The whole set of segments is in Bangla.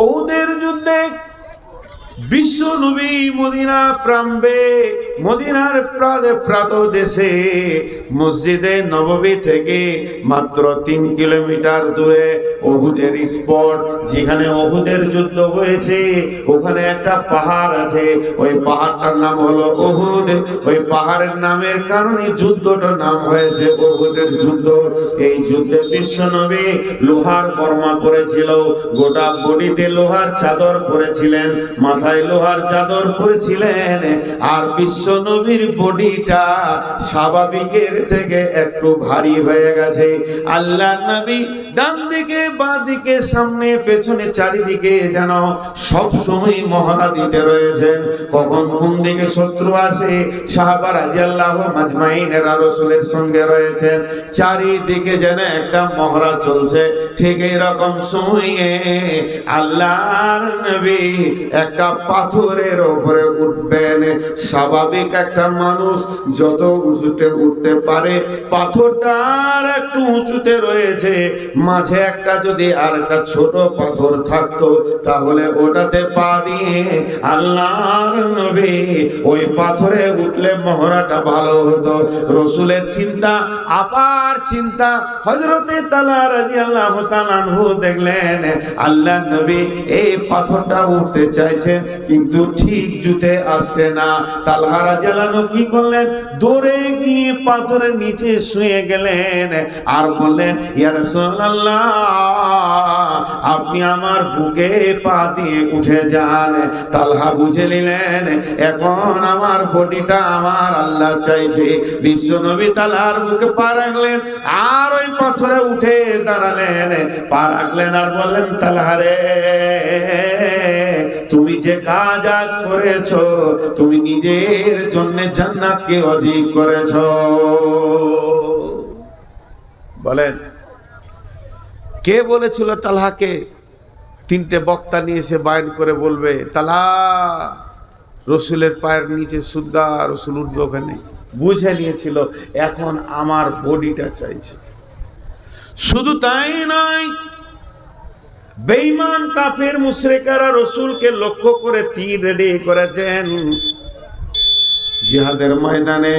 উহুদের যুদ্ধে বিশ্ব নবী মদিনা প্রাম্বে মদিনার প্রাতদেশে মসজিদে নববী থেকে মাত্র 3 কিলোমিটার দূরে উহুদের স্পট, যেখানে উহুদের যুদ্ধ হয়েছে, ওখানে একটা পাহাড় আছে। ওই পাহাড়টার নাম হলো উহুদ। ওই পাহাড়ের নামের কারণে যুদ্ধটার নাম হয়েছে উহুদের যুদ্ধ। এই যুদ্ধে বিশ্ব নবী লোহার বর্মা পরেছিল, গোটা বডিতে লোহার চাদর পরেছিলেন, মাথায় লোহার চাদর পরেছিলেন। আর বিশ্ব নবীর বডিটা স্বাভাবিকের থেকে একটু ভারী হয়ে গেছে। আল্লাহ নবী ডান দিকে বাঁ দিকে সামনে পেছনে চারিদিকে যেন সব সময় মহড়া দিতে রয়েছেন, কখন কোন দিকে শত্রু আসে। সাহাবা রাদিয়াল্লাহু মাজমাইনেরা রাসূলের সঙ্গে রয়েছেন, চারিদিকে যেন একটা মহড়া চলছে। ঠিক এই রকম সময়ে আল্লাহর নবী একটা পাথরের উপরে উঠবেন। স্বাভাবিক একটা মানুষ যত উঁচুতে উঠতে পারে, পাথরটার একটু উঁচুতে রয়েছে, মাঝে একটা যদি আর একটা ছোট পাথর থাকতো তাহলে ওটাতে পা দিয়ে আল্লাহর নবী ওই পাথরে উঠলে মহড়াটা ভালো হতো। রসুলের চিন্তা, আপার চিন্তা। হযরতে তালহা রাদিয়াল্লাহু তাআলা আনহু দেখলেন আল্লাহর নবী এই পাথরটা উঠতে চাইছে কিন্তু ঠিক জুতে আসছে না। তালহা রাদিয়াল্লাহু আনহু কি করলেন? দৌড়ে গিয়ে পাথরের নিচে শুয়ে গেলেন আর বললেন, ইয়া রাসূলুল্লাহ, আপনি আমার বুকে পা দিয়ে উঠে যান। তালহা বুঝে নিলেন এখন আমার বডিটা আমার আল্লাহ চাইছে। বিশ্ব নবী তালহার বুকে পা রাখলেন আর ওই পাথরে উঠে দাঁড়ালেন, পা রাখলেন আর বললেন, তালহা রে, তুমি যে কাজ আজ করেছো, তুমি নিজের জন্য জান্নাতকে অধিক করেছো। বলেন, কে বলেছিল তালহাকে? 3টে বক্তা নিয়ে এসে বায়ান করে বলবে, তালহা রসুলের পায়ের নিচে সুদগা, রসুল উঠবে ওখানে। বুঝে নিয়েছিল এখন আমার বডিটা চাইছে। শুধু তাই নয়, বেঈমান কাফের মুশরিকরা রসুলকে লক্ষ্য করে তীর রেডি করেছেন। জিহাদের ময়দানে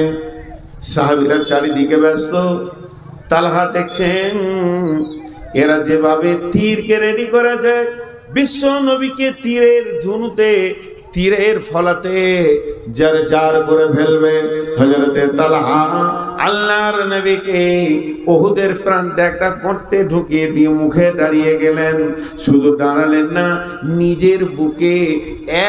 সাহাবীরা চারিদিকে ব্যস্ত। তালহা দেখছেন এরা যেভাবে তীরকে রেডি করেছে, বিশ্ব নবীকে তীরের ধনুতে, তীরের ফলাতে যার যার করে ফেলবে। হযরতে তালহা আল্লাহর নবীকে উহুদের প্রান্তে একটা গর্তে ঢুকিয়ে দিয়ে মুখে দাঁড়িয়ে গেলেন। শুধু দাঁড়ালেন না, নিজের বুকে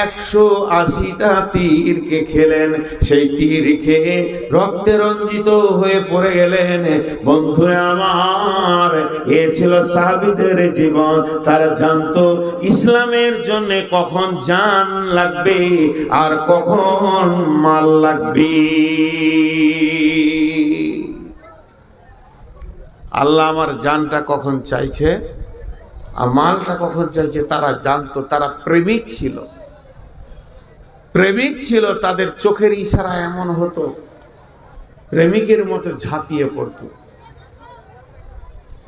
180টা তীরকে খেলেন। সেই তীর খেয়ে রক্তে রঞ্জিত হয়ে পড়ে গেলেন। বন্ধুরা আমার, এ ছিল সাহাবীদের জীবন। তারা জানতো ইসলামের জন্য কখন জান লাগবে আর কখন মাল লাগবে। আল্লাহ আমার জানটা কখন চাইছে আর মালটা কখন চাইছে তারা জানতো। তারা প্রেমিক ছিল, প্রেমিক ছিল। তাদের চোখের ইশারা এমন হতো, প্রেমিকের মতো ঝাঁপিয়ে পড়তো।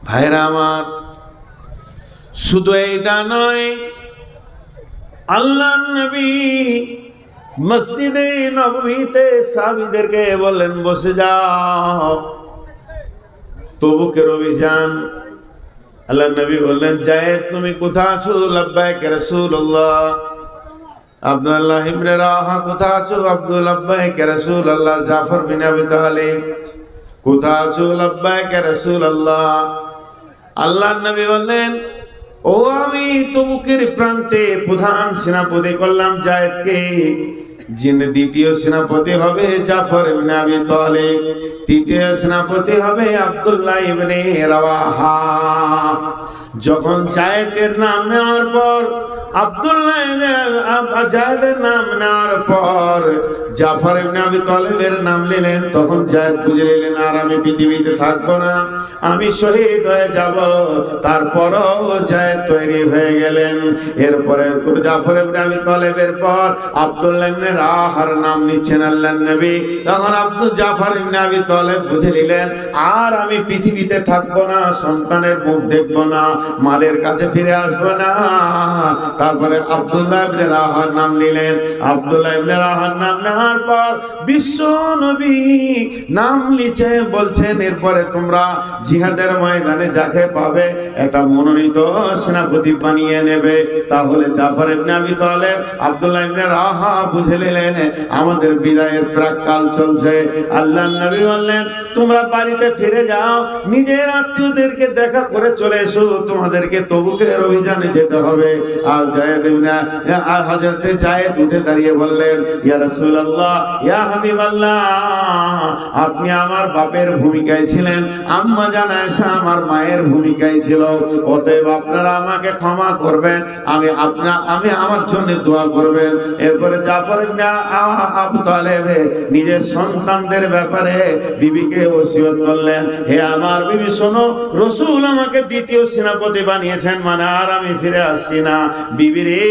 ভাইরা আমার, শুধু এইটা নয়, আল্লাহর নবী মসজিদে নববীতে সাহাবীদেরকে বললেন, বসে যাও। তবুকের অভিযান। আল্লাহর নবী বললেন, যায়েদ তুমি কোথায় আছো? লাব্বাইক রাসূলুল্লাহ। আব্দুল্লাহ ইবনে রাওয়াহা কোথায় আছো? আব্দুল লাব্বাইক রাসূলুল্লাহ। জাফর বিন আবি তালিব কোথায় আছো? লাব্বাইক রাসূলুল্লাহ। আল্লাহর নবী বললেন, ও আমি তবুকের প্রান্তে প্রধান সেনাপতি করলাম যায়েদকে, যিনি দ্বিতীয় সেনাপতি হবে জাফর ইবনে আবি তালিব, তৃতীয় সেনাপতি হবে আব্দুল্লাহ ইবনে রাওয়াহা। যখন যায়েদের নাম নেওয়ার পর, যায়েদের নাম নেওয়ার পর জাফর ইবনে আবি তালিবের নাম নিলেন, তখন যায়েদ বুঝে নিলেন আর আমি পৃথিবীতে থাকবো না, আমি শহীদ হয়ে যাব। তারপরও যায়েদ তৈরি হয়ে গেলেন। এরপরে জাফর ইবনে আবি তালিবের পর আব্দুল্লাহ ইবনে রাওয়াহার নাম নিচ্ছেন আল্লাহর নবী। তখন জাফর ইবনে আবি তালিব বুঝে নিলেন আর আমি পৃথিবীতে থাকবো না, সন্তানের মুখ দেখবো না, মালের কাছে ফিরে আসবে না। তারপরে আব্দুল্লাহ ইবনে রাওয়াহার নাম নিলেন। আব্দুল্লাহ ইবনে রাওয়াহার নাম নেওয়ার পর বিশ্ব নবী নাম লিখে বলছেন, এরপরে তোমরা জিহাদের ময়দানে যাকে পাবে একটা মনোনীত সেনাপতি বানিয়ে নেবে। তাহলে জাফর ইবনে আবি তালেব আব্দুল্লাহ ইবনে রাওয়াহা বুঝে নিলেন আমাদের বিদায়ের প্রাক্কাল চলছে। আল্লাহর নবী বললেন, তোমরা বাড়িতে ফিরে যাও, নিজের আত্মীয়দেরকে দেখা করে চলে এসো, তোমাদেরকে তবুকের অভিযানে যেতে হবে। আর যায়েদ ইবনে হযরত যায়েদ উঠে দাঁড়িয়ে বললেন, ইয়া রাসূলুল্লাহ, ইয়া হাবিবাল্লাহ, আপনি আমার বাপের ভূমিকায় ছিলেন, আম্মা জান আয়েশা আমার মায়ের ভূমিকায় ছিল, অতএব আপনারা আমাকে ক্ষমা করবেন, আমি আমার জন্য দোয়া করবেন। এরপরে জাফর ইবনে আবু তালেব নিজের সন্তানদের ব্যাপারে বিবিকে ওসিয়ত করলেন, হে আমার বিবি শোনো, রাসূল আমাকে দ্বিতীয় সেনাপতি বানিয়েছেন, মানে আর আমি ফিরে আসছি না। বিবি রে,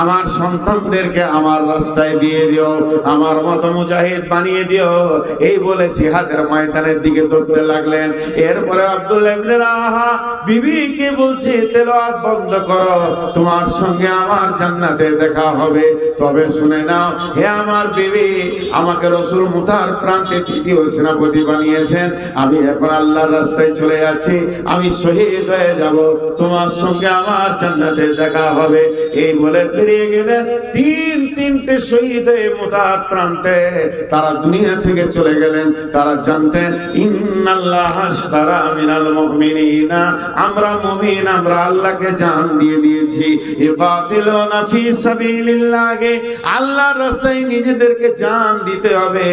আমার সন্তানদেরকে আমার রাস্তায় দিয়ে দিও, আমার মতো মুজাহিদ বানিয়ে দিও। এই বলে জিহাদের ময়দানের দিকে দৌড়তে লাগলেন। এরপরে আব্দুল্লাহ ইবনে রাওয়াহা বিবিকে বলছে, তেলাওয়াত বন্ধ করো, তোমার সঙ্গে আমার জান্নাতে দেখা হবে। তবে শুনে নাও হে আমার বিবি, আমাকে রাসূল মুতার প্রান্তে তৃতীয় সেনাপতি বানিয়েছেন, আমি এখন আল্লাহর রাস্তায় চলে যাচ্ছি, আমি শহীদ হয়ে যাব, তোমার সঙ্গে আমার জান্নাতে দেখা হবে। এই বলে বেরিয়ে গেলেন। তিনটে শহীদ হয়ে মুতার প্রান্তে তারা দুনিয়া থেকে চলে গেলেন। তারা জানতেন ইন্নাল্লাহ আশতারা মিনাল মুমিনিনা, আমরা মুমিন, আমরা আল্লাহকে জান দিয়ে দিয়েছি। ইকাতিলুনা ফি সাবিলিল্লাহ, আল্লাহর রাস্তায় নিজেদেরকে জান দিতে হবে।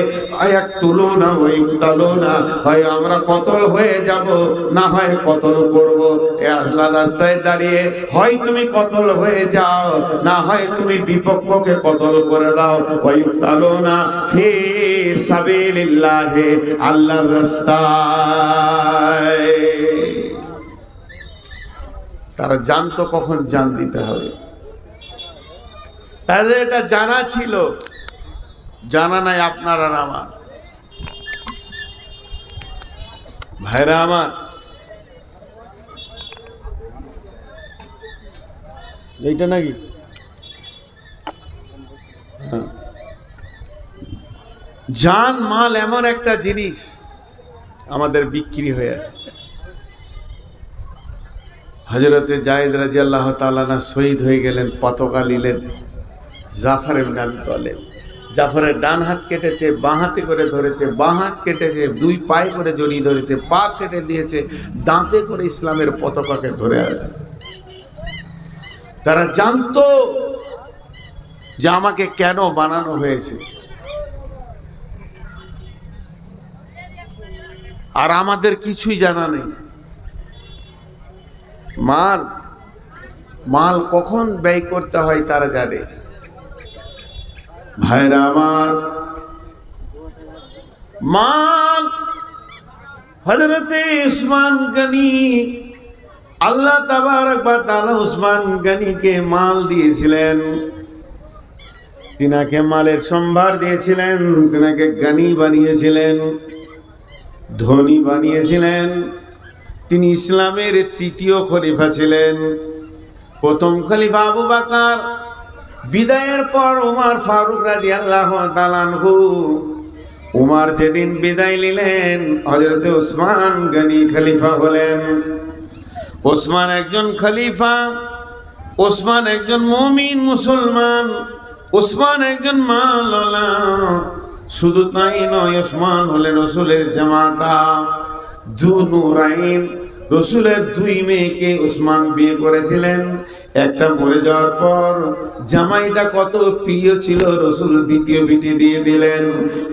আয়াকতুলুনা ওয়া ইকতালুনা, হয় আমরা কতল হয়ে যাব, না হয় কতল করব। এই আল্লাহর রাস্তায় দাঁড়িয়ে হয় তুমি কতল হয়ে যাও, না হয় তুমি বিপক্ষকে কতল করে দাও। ওয়া ইকতালুনা ফি সাবিলিল্লাহ, আল্লাহর রাস্তায়। তারা জানতো কখন জান দিতে হবে, তাদের এটা জানা ছিল, জানা নাই আপনার আর আমার। ভাইরা আমার, এইটা নাকি জান মাল এমন একটা জিনিস আমাদের বিক্রি হয়ে আছে। হযরতে যায়েদ রাদিয়াল্লাহু তাআলা না শহীদ হয়ে গেলেন, পতাকা নিলেন জাফর ইবনে আবি তালেব। জাফরের ডান হাত কেটেছে, বাঁ হাতে করে ধরেছে, বাঁ হাত কেটেছে, দুই পায়ে করে জড়িয়ে ধরেছে, পা কেটে দিয়েছে, দাঁতে করে ইসলামের পতাকাকে ধরে আছে। তারা জানতো যে আমাকে কেন বানানো হয়েছে, আর আমাদের কিছুই জানা নেই। মাল কখন ব্যয় করতে হয় তারা জানে। ভাইরা আমার, মাল হযরতে উসমান গনি, আল্লাহ তাবারক ওয়া তাআলা উসমান গনিকে মাল দিয়েছিলেন, তিনাকে মালের সম্ভার দিয়েছিলেন, তিনাকে গনি বানিয়েছিলেন, ধনী বানিয়েছিলেন। তিনি ইসলামের তৃতীয় খলিফা ছিলেন। প্রথম খলিফা আবু বকর, বিদায়ের পর ওমর ফারুক রাদিয়াল্লাহু তাআলা আনহু। ওমর যেদিন বিদায় নিলেন, হযরত উসমান গনি খলিফা হলেন। ওসমান একজন খলিফা, ওসমান একজন মুমিন মুসলমান, ওসমান একজন মাওলানা। শুধু তাই নয়, ওসমান হলেন রাসূলের জামাতা, যুনুরাইন। রাসূলের দুই মেয়েকে ওসমান বিয়ে করেছিলেন। একটা মরে যাওয়ার পর জামাইটা কত প্রিয় ছিল, রাসূল দ্বিতীয় বিটি দিয়ে দিলেন।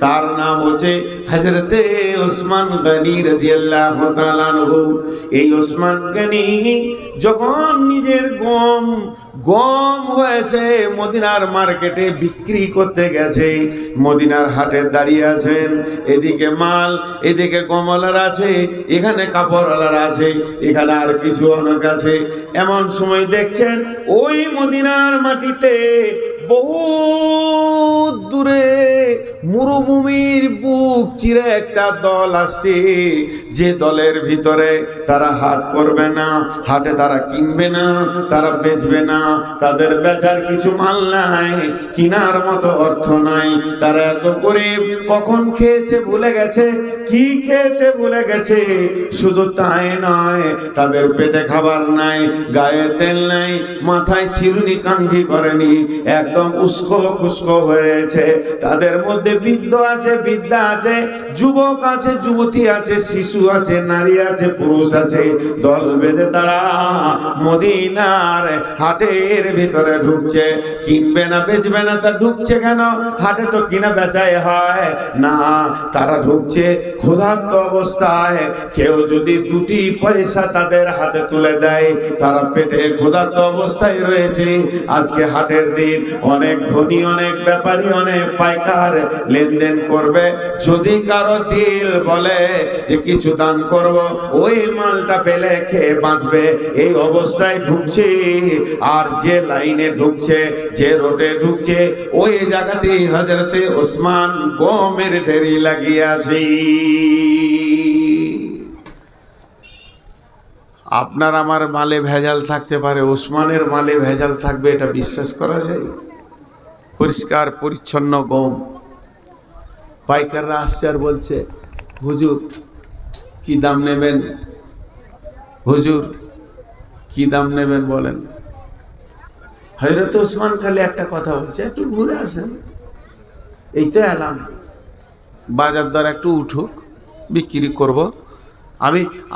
তার নাম হচ্ছে হযরতে ওসমান গনি রাদিয়াল্লাহু তাআলা আনহু। এই ওসমান গনি যখন নিজের গম হয়েছে মদিনার মার্কেটে বিক্রি করতে গেছে, মদিনার হাটে দাঁড়িয়ে আছেন, এদিকে মাল, এদিকে গমলার আছে, এখানে কাপড়ওয়ালার আছে, এখানে আর কিছু অনেক আছে। এমন সময় দেখছেন ওই মদিনার মাটিতে বহু দূরে মরুভূমির বুক চিরে একটা দল আছে, যে দলের ভিতরে তারা হাট করবে না, হাটে তারা কিনবে না, তারা বেচবে না, তাদের বেচার কিছু মাল নাই, কিনার মতো অর্থ নাই। তারা এত করে কখন খেয়েছে ভুলে গেছে, কি খেয়েছে ভুলে গেছে। শুধু তাই নয়, তাদের পেটে খাবার নাই, গায়ে তেল নাই, মাথায় চিরুনি কাঙ্ঘি করেনি, একদম উস্কো খুস্কো হয়েছে। তাদের মধ্যে বৃদ্ধ আছে, বৃদ্ধা আছে, যুবক আছে, যুবতী আছে, শিশু আছে, নারী আছে, পুরুষ আছে। দল বেঁধে তারা মদিনার হাটের ভিতরে ঢুকছে। কিনবে না বেচবে না, তা ঢুকছে কেন? হাটে তো কিনা বেচাই হয় না। তারা ঢুকছে ক্ষুধার্ত অবস্থায়। কেউ যদি দুটি পয়সা তাদের হাতে তুলে দেয়, তারা পেটে ক্ষুধার্ত অবস্থায় রয়েছে। আজকে হাটের দিন, অনেক ধনী, অনেক ব্যাপারী, অনেক পাইকার লেনদেন করবে। যদি কারো দিল বলে যে কিছু দান করব, ওই মালটা পেলে খেয়ে বাঁচবে, এই অবস্থায় ঢুকছে। আর যে লাইনে ঢুকছে, যে রোডে ঢুকছে, ওই জায়গাতেই হযরতে ওসমান গমের ঢেরি লাগিয়াছে। আপনার আমার মালে ভেজাল থাকতে পারে, ওসমানের মালে ভেজাল থাকবে, এটা বিশ্বাস করা যায়? পরিষ্কার পরিচ্ছন্ন গম। পাইকাররা আসছে আর বলছে, হুজুর কি দাম নেবেন? হুজুর কি দাম নেবেন বলেন। হযরত ওসমান খালি একটা কথা বলছে, একটু ঘুরে আসেন, এই তো এলাম, বাজার দর একটু উঠুক, বিক্রি করব।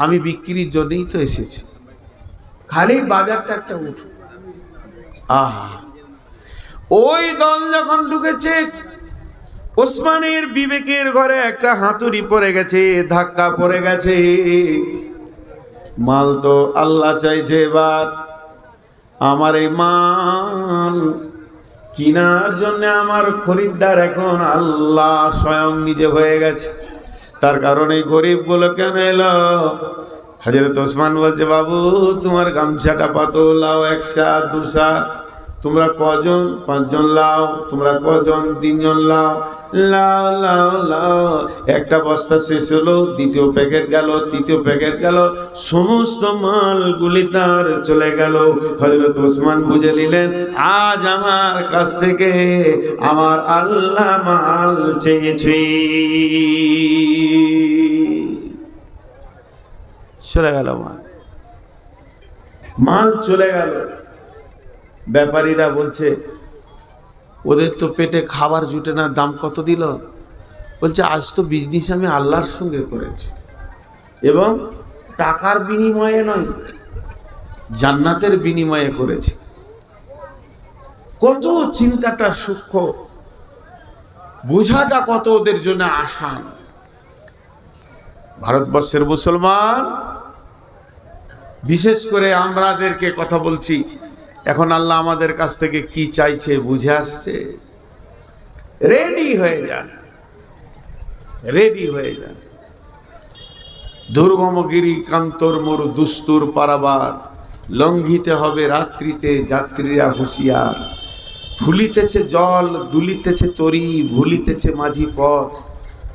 আমি বিক্রির জন্যই তো এসেছি, খালি বাজারটা একটা উঠুক। আহা, ওই দল যখন ঢুকেছে, ওসমানের বিবেকের ঘরে একটা হাতুড়ি পড়ে গেছে, ধাক্কা পড়ে গেছে। মাল তো আল্লাহ চাইছে, এবার আমার এই মাল কিনার জন্য আমার খরিদ্দার এখন আল্লাহ স্বয়ং নিজে হয়ে গেছে। তার কারণে গরিব গুলো কেন এলো? হযরত ওসমান বলছে, বাবু তোমার গামছাটা পাতো, লাও, একশা দুসা। তোমরা কজন? 5 জন লাও। তোমরা কজন? 3 জন লাও। লাও লাও লাও। একটা বস্তা শেষ হলো, দ্বিতীয় প্যাকেট গেল, তৃতীয় প্যাকেট গেল, সমস্ত মালগুলি তার চলে গেল। হযরত ওসমান বুঝে নিলেন, আজ আমার কাছ থেকে আমার আল্লাহ মাল চেয়েছে। চলে গেল মাল চলে গেল। ব্যাপারীরা বলছে, ওদের তো পেটে খাবার জুটে না, দাম কত দিল? বলছে, আজ তো বিজনেস আমি আল্লাহর সঙ্গে করেছি, এবং টাকার বিনিময়ে নয়, জান্নাতের বিনিময়ে করেছি। কত চিন্তাটা সূক্ষ্ম, বোঝাটা কত ওদের জন্য আসান। ভারতবর্ষের মুসলমান, বিশেষ করে আমাদেরকে কথা বলছি, এখন আল্লাহ আমাদের কাছ থেকে কি চাইছে বুঝে আসছে। রেডি হয়ে যান, রেডি হয়ে যান। দুর্গমগিরি কান্তর মরু দুস্তুর পারাবার, লঙ্ঘিতে হবে রাত্রিতে যাত্রীরা হুঁশিয়ার। ফুলিতেছে জল, দুলিতেছে তরি, ভুলিতেছে মাঝি পথ।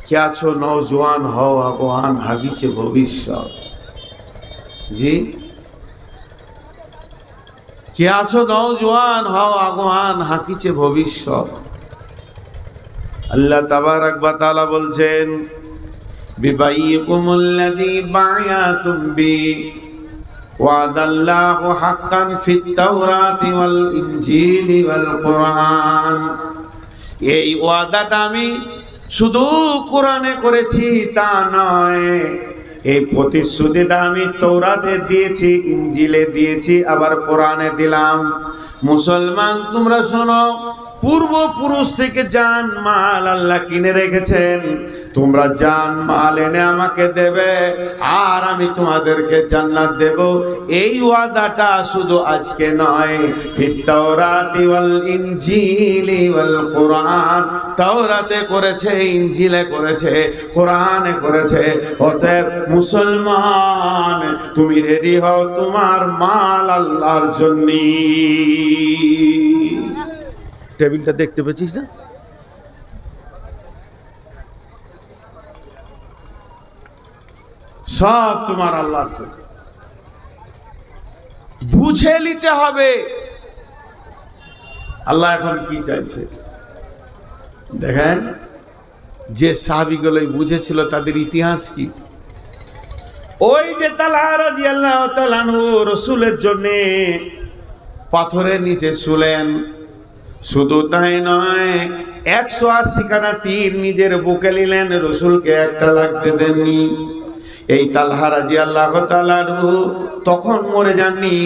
কে আছো নওজোয়ান, হও আগুয়ান, হাগিছে ভবিষ্যৎ। জি, কে আছো নওজোয়ান, হও আগুয়ান, হাঁকিছে ভবিষ্যৎ। আল্লাহ তাবারাক ওয়া তাআলা বলছেন, বিবাইকুমুল্লাযী বায়াতুম বি ওয়াদাল্লাহু হাক্কান ফিত তাওরাতি ওয়াল ইনজিলি ওয়াল কুরআন। এই ওয়াদাটা আমি শুধু কোরআনে করেছি তা নয়, এই প্রতিশ্রুতিটা আমি তৌরাতে দিয়েছি, ইনজিলে দিয়েছি, আবার কোরআনে দিলাম। মুসলমান তোমরা শোনো, পূর্বপুরুষ থেকে জান মাল আল্লাহ কিনে রেখেছেন। তোমরা জান মাল এনে আমাকে দেবে, আর আমি তোমাদেরকে জান্নাত দেব। এই ওয়াদাটা শুধু আজকে নয়, ফিত তাওরাতি ওয়াল ইনজিলি ওয়াল কুরআন। তাওরাতে করেছে, ইনজিলে করেছে, কোরআনে করেছে। অতএব মুসলমান, তুমি রেডি হও তোমার মাল আল্লাহর জন্য। টেবিলটা দেখতে পেয়েছিস না? সব তোমার আল্লাহর জন্য। বুঝে নিতে হবে আল্লাহ এখন কি চাইছে। দেখেন, যে সাহাবীগুলো বুঝেছিল তাদের ইতিহাস কি। ওই যে তালহা রাদিয়াল্লাহু তাআলা আনহু রাসূলের জন্য পাথরের নিচে শুলেন, শুধু তাই নয় 180 খানা তীর নিজের বুকে নিলেন, রাসূলকে একটা লাগতে দেননি। এই তালহা রাদিয়াল্লাহু তাআলা আনহু তখন মরে যাননি,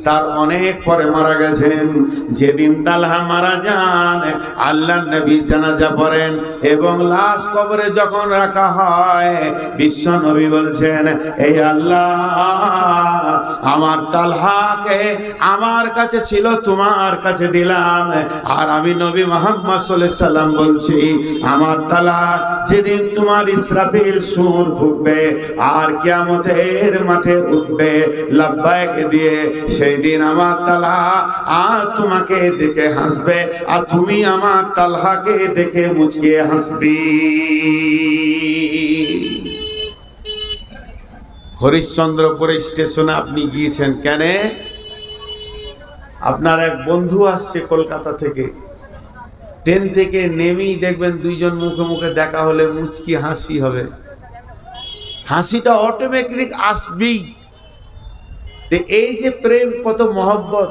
তার অনেক পরে মারা গেছেন। যেদিন তালহা মারা যান, আল্লাহর নবী জানাজা পড়েন এবং লাশ কবরে যখন রাখা হয়, বিশ্ব নবী বলছেন, এই আল্লাহ, আমার তালহাকে আমার কাছে ছিল, তোমার কাছে দিলাম। আর আমি নবী মুহাম্মদ সাল্লাল্লাহু আলাইহি সাল্লাম বলছি, আমার তালহা যেদিন তোমার ইসরাফিল সূর ফুঁকবে আর কিয়ামতের মাঠে উঠবে লাব্বাইক দিয়ে, সেই দিন আমার তালহা আর তোমাকে দেখে হাসবে, আর তুমি আমার তালহাকে দেখে মুচকে হাসবি। হরিশ্চন্দ্রপুর স্টেশনে আপনি গিয়েছেন কেন? আপনার এক বন্ধু আসছে কলকাতা থেকে, ট্রেন থেকে নেমেই দেখবেন দুইজন মুখে মুখে দেখা হলে মুচকি হাসি হবে। হাসিটা অটোমেটিক আসবেই। এই যে প্রেম, কত মহব্বত,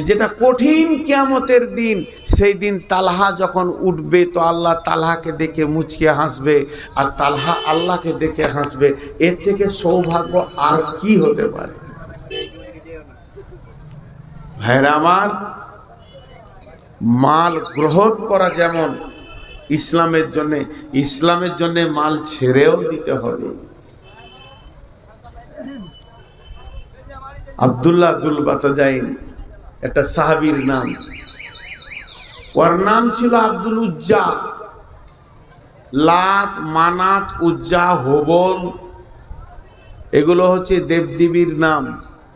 যেটা কঠিন কিয়ামতের দিন, সেই দিন তালহা যখন উঠবে তো আল্লাহ তালহাকে দেখে মুচকে হাসবে, আর তালহা আল্লাহকে দেখে হাসবে। এর থেকে সৌভাগ্য আর কি হতে পারে? ভাইরা আমার, মাল গ্রহণ করা যেমন ইসলামের জন্য মাল ছেড়েও দিতে হবে। আব্দুল্লাহ যুল বাতাজাইন একটা সাহাবীর নাম, ওর নাম ছিল আব্দুল উজ্জা। লাত, মানাত, উজ্জা, হবল এগুলো হচ্ছে দেবদেবীর নাম।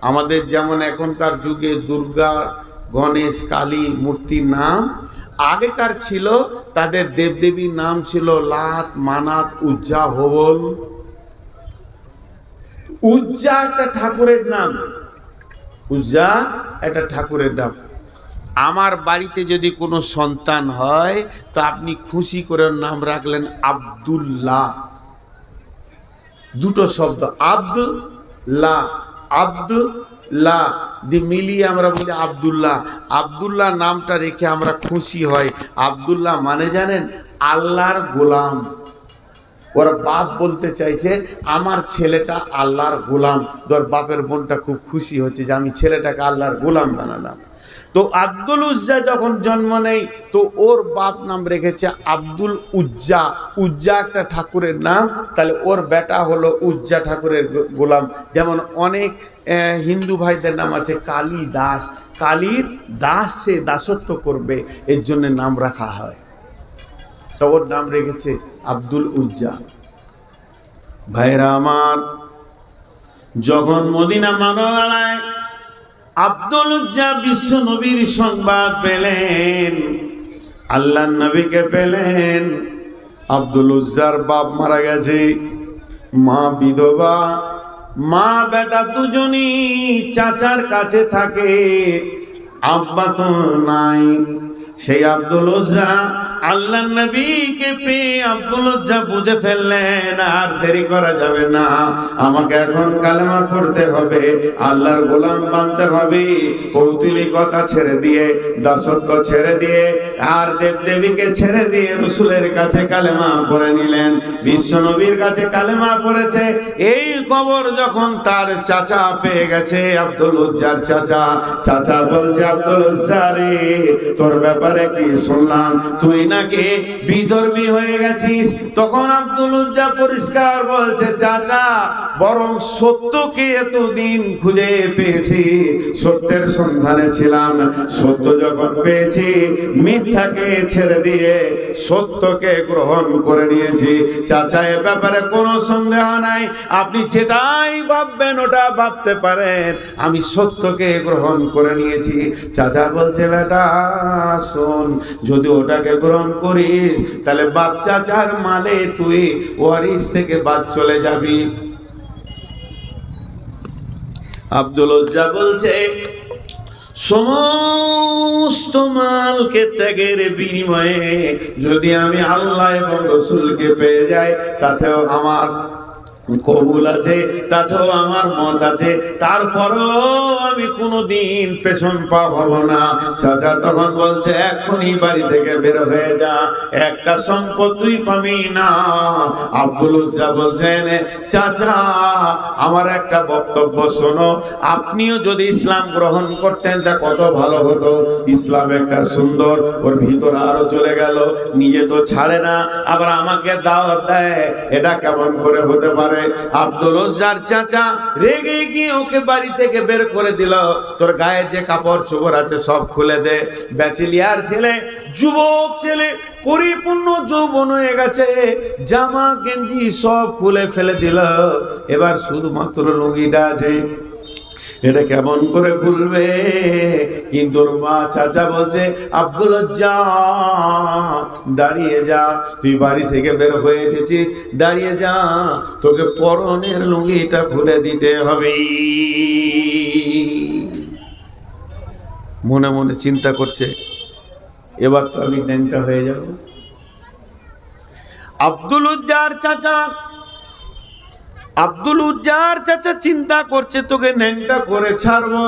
আমাদের যেমন এখনকার যুগে দুর্গা, গণেশ, কালী মূর্তির নাম, আগেকার ছিল তাদের দেবদেবীর নাম ছিল লাত, মানাত, উজ্জা, হবল। উজ্জা একটা ঠাকুরের নাম, উজ্জা একটা ঠাকুরের নাম। আমার বাড়িতে যদি কোনো সন্তান হয় তো আপনি খুশি করে নাম রাখলেন আব্দুল্লাহ। দুটো শব্দ, আব্দুল্লাহ, আব্দুল্লাহ দি মিলিয়ে আমরা বলি আব্দুল্লাহ। আব্দুল্লাহ নামটা রেখে আমরা খুশি হই। আব্দুল্লাহ মানে জানেন, আল্লাহর গোলাম। ওরা বাপ বলতে চাইছে আমার ছেলেটা আল্লাহর গোলাম। তোর বাপের বোনটা খুব খুশি হচ্ছে যে আমি ছেলেটাকে আল্লাহর গোলাম বানালাম। তো আব্দুল উজ্জা যখন জন্ম নেয় তো ওর বাপ নাম রেখেছে আব্দুল উজ্জা। উজ্জা একটা ঠাকুরের নাম, তাহলে ওর বেটা হলো উজ্জা ঠাকুরের গোলাম। যেমন অনেক হিন্দু ভাইদের নাম আছে কালী দাস, কালীর দাস, সে দাসত্ব করবে, এর জন্য নাম রাখা হয়। তো ওর নাম রেখেছে আব্দুল উজ্জা। ভাইরা আমার, যখন মদিনা মানবালায় আব্দুল উজ্জা বিশ্ব নবীর সংবাদ পেলেন, আল্লাহ নবীকে পেলেন, আব্দুল উজ্জার বাপ মারা গেছে, মা বিধবা, মা বেটা দুজনই চাচার কাছে থাকে, আব্বা তো নাই। সেই আব্দুল উজ্জা আল্লাহ নবীকে পেয়ে আব্দুল উজ্জা বুঝে ফেললেন, আর দেরি করা যাবে না, আমাকে এখন কালেমা পড়তে হবে, আল্লাহর গোলাম বানতে হবে। কৌতুলিকতা ছেড়ে দিয়ে, দাসত্ব ছেড়ে দিয়ে, আর দেবদেবীকে ছেড়ে দিয়ে রাসূলের কাছে কালেমা পড়ে নিলেন। বিশ্ব নবীর কাছে কালেমা পড়েছে। এই খবর যখন তার চাচা পেয়ে গেছে, আব্দুল উজ্জার চাচা, চাচা বলছে, আব্দুল উজ্জা রে, তোর ব্যাপারে কি শুনলাম, তুই নাকি বিধর্মী হয়ে গেছিস। তখন আব্দুল উজ্জা পরিষ্কার বলছে, চাচা, বরং সত্যকে এতদিন খুঁজে পেয়েছি, সত্যের সন্ধানে ছিলাম, সত্য যখন পেয়েছি মিথ্যাকে ছেড়ে দিয়ে সত্যকে গ্রহণ করে নিয়েছি। চাচা, এ ব্যাপারে কোনো সন্দেহ নাই, আপনি যেটাই ভাববেন ওটা ভাবতে পারেন, আমি সত্যকে গ্রহণ করে নিয়েছি। চাচা বলছে, বেটা শোন, যদি ওটাকে গ্রহণ করিস তাহলে বাপ চাচার মালে তুই ওয়ারিস থেকে বাদ চলে যাবি। আব্দুল উজ্জা বলছে, সমস্ত মালকে ত্যাগের বিনিময়ে যদি আমি আল্লাহ এবং রসুলকে পেয়ে যাই, তাতেও আমার কবুল আছে, তাতেও আমার মত আছে, তারপরও আমি কোনোদিন পেছন পা হব না। চাচা তখন বলছে, এখনই বাড়ি থেকে বের হয়ে যা, একটা সম্পদ তুই পাবি না। আব্দুল উজ্জা বলছেন, চাচা আমার একটা বক্তব্য শোনো, আপনিও যদি ইসলাম গ্রহণ করতেন তা কত ভালো হতো। ইসলাম একটা সুন্দর, ওর ভিতরে আরো চলে গেল, নিজে তো ছাড়ে না, আবার আমাকে দাওয়াত দেয়, এটা কেমন করে হতে পারে? আব্দুল উজ্জার চাচা রেগে গিয়ে ওকে বাড়ি থেকে বের করে দিল। তোর গায়ে যে কাপড় চোপড় আছে সব খুলে দে। ব্যাচেলিয়ার ছেলে, যুবক ছেলে, পরিপূর্ণ যৌবন হয়ে গেছে, জামা গেঞ্জি সব খুলে ফেলে দিল, এবার শুধুমাত্র লুঙ্গিটা আছে, এটা কেমন করে খুলবে? কিন্তু ওর মা চাচা বলছে, আব্দুল উজ্জা দাঁড়িয়ে যা, তুই বাড়ি থেকে বের হয়ে এসেছিস, দাঁড়িয়ে যা, তোকে পরনের লুঙ্গিটা খুলে দিতে হবে। মনে মনে চিন্তা করছে, এবার তো আমি ন্যাংটা হয়ে যাব। আব্দুল উজ্জার চাচা চিন্তা করছে, তোকে ন্যাংটা করে ছাড়বো,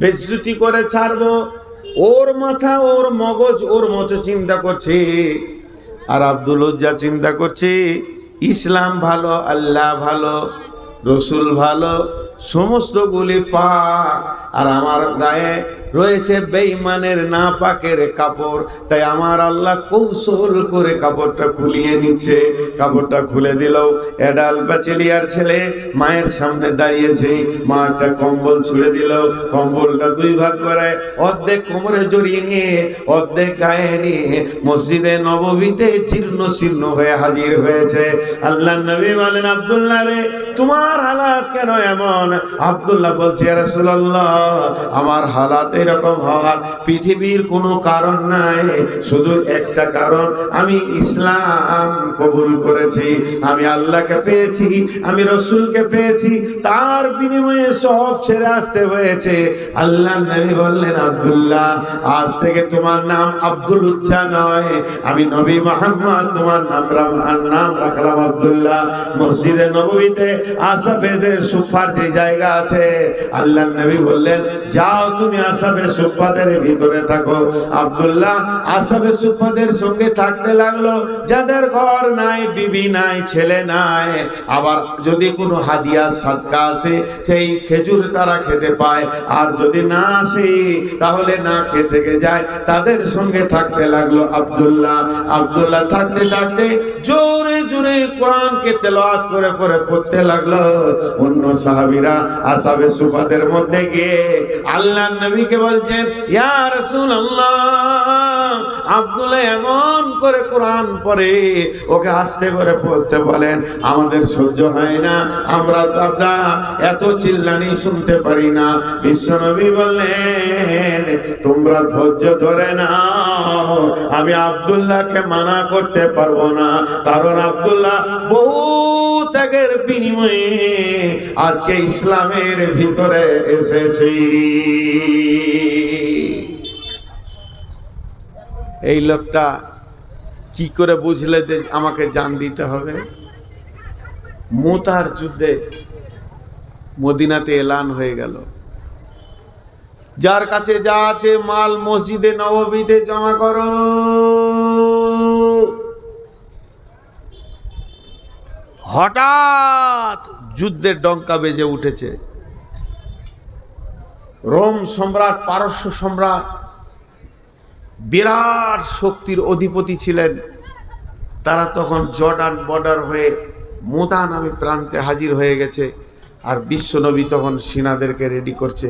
বেজ্জতি করে ছাড়বো। ওর মাথা, ওর মগজ ওর মতো চিন্তা করছে, আর আব্দুল উজ্জা চিন্তা করছে, ইসলাম ভালো, আল্লাহ ভালো, রসুল ভালো, সমস্ত গুলি পাক, আর আমার গায়ে রয়েছে বেঈমানের না পাকের কাপড়, তাই আমার আল্লাহ কৌশল করে কাপড়টা খুলিয়ে নিচ্ছে। কাপড়টা খুলে দিল, এডাল ব্যাচেলিয়ার ছেলে মায়ের সামনে দাঁড়িয়েছে, মা একটা কম্বল ছুঁড়ে দিল, কম্বলটা দুই ভাগ করে অর্ধেক কোমরে জড়িয়ে নিয়ে অর্ধেক গায়ে নিয়ে মসজিদে নববীতে জীর্ণ শীর্ণ হয়ে হাজির হয়েছে। আল্লাহ নবী বলেন, আব্দুল্লাহ রে, তোমার হালাত কেন এমন? আব্দুল্লাহ বলছে, ইয়া রাসূলুল্লাহ, আমার হালাত এরকম হওয়ার পৃথিবীর কোনো কারণ নাই, শুধু একটা কারণ, আমি ইসলাম কবুল করেছি, আমি আল্লাহকে পেয়েছি, আমি রসুলকে পেয়েছি, তার বিনিময়ে সব ছেড়ে আসতে হয়েছে। আল্লাহ নবী বললেন, আব্দুল্লাহ, আজ থেকে তোমার নাম আব্দুল উজ্জা নয়, আমি নবী মুহাম্মদ তোমার নাম রাখলাম আব্দুল্লাহ। মসজিদে নববীতে আসহাবেদের সুফার যে জায়গা আছে, আল্লাহ নবী বললেন, যাও তুমি আসহাবে সুফাদের ভিতরে থাকো। আব্দুল্লাহ আসহাবে সুফাদের সঙ্গে থাকতে লাগলো, যাদের ঘর নাই, বিবি নাই, ছেলে নাই, আবার যদি কোনো হাদিয়া সাদকা আসে সেই খেজুর তারা খেতে পায়, আর যদি না আসে তাহলে না খেয়ে থেকে যায়, তাদের সঙ্গে থাকতে লাগলো আব্দুল্লাহ থাকতে থাকতে জোরে জোরে কোরআনকে তেলাওয়াত করে করে পড়তে লাগলো। অন্য সাহাবীরা আসহাবে সুফাদের মধ্যে গিয়ে আল্লাহ নবীকে বলছেন, ইয়া রাসূলুল্লাহ, আব্দুল্লাহ এমন করে কোরআন পড়ে, ওকে আস্তে করে পড়তে বলেন, আমাদের সহ্য হয় না, আমরা এত চিল্লানি শুনতে পারি না। বিশ্বনবী বললেন, তোমরা ধৈর্য ধরে নাও, আমি আব্দুল্লাহকে মানা করতে পারবো না, কারণ আব্দুল্লাহ বহু ত্যাগের বিনিময়ে আজকে ইসলামের ভিতরে এসেছি। এই লোকটা কি করে বুঝলে যে আমাকে জান দিতে হবে? মুতার যুদ্ধে মদিনাতে এলান হয়ে গেল, যার কাছে যা আছে মাল মসজিদে নববীতে জমা করো। হঠাৎ যুদ্ধের ডঙ্কা বেজে উঠেছে। রোম সম্রাট, পারস্য সম্রাট, বিরাট শক্তির অধিপতি ছিলেন, তারা তখন জর্ডান বর্ডার হয়ে মুতা নামে প্রান্তে হাজির হয়ে গেছে। আর বিশ্বনবী তখন সেনাদেরকে রেডি করছে,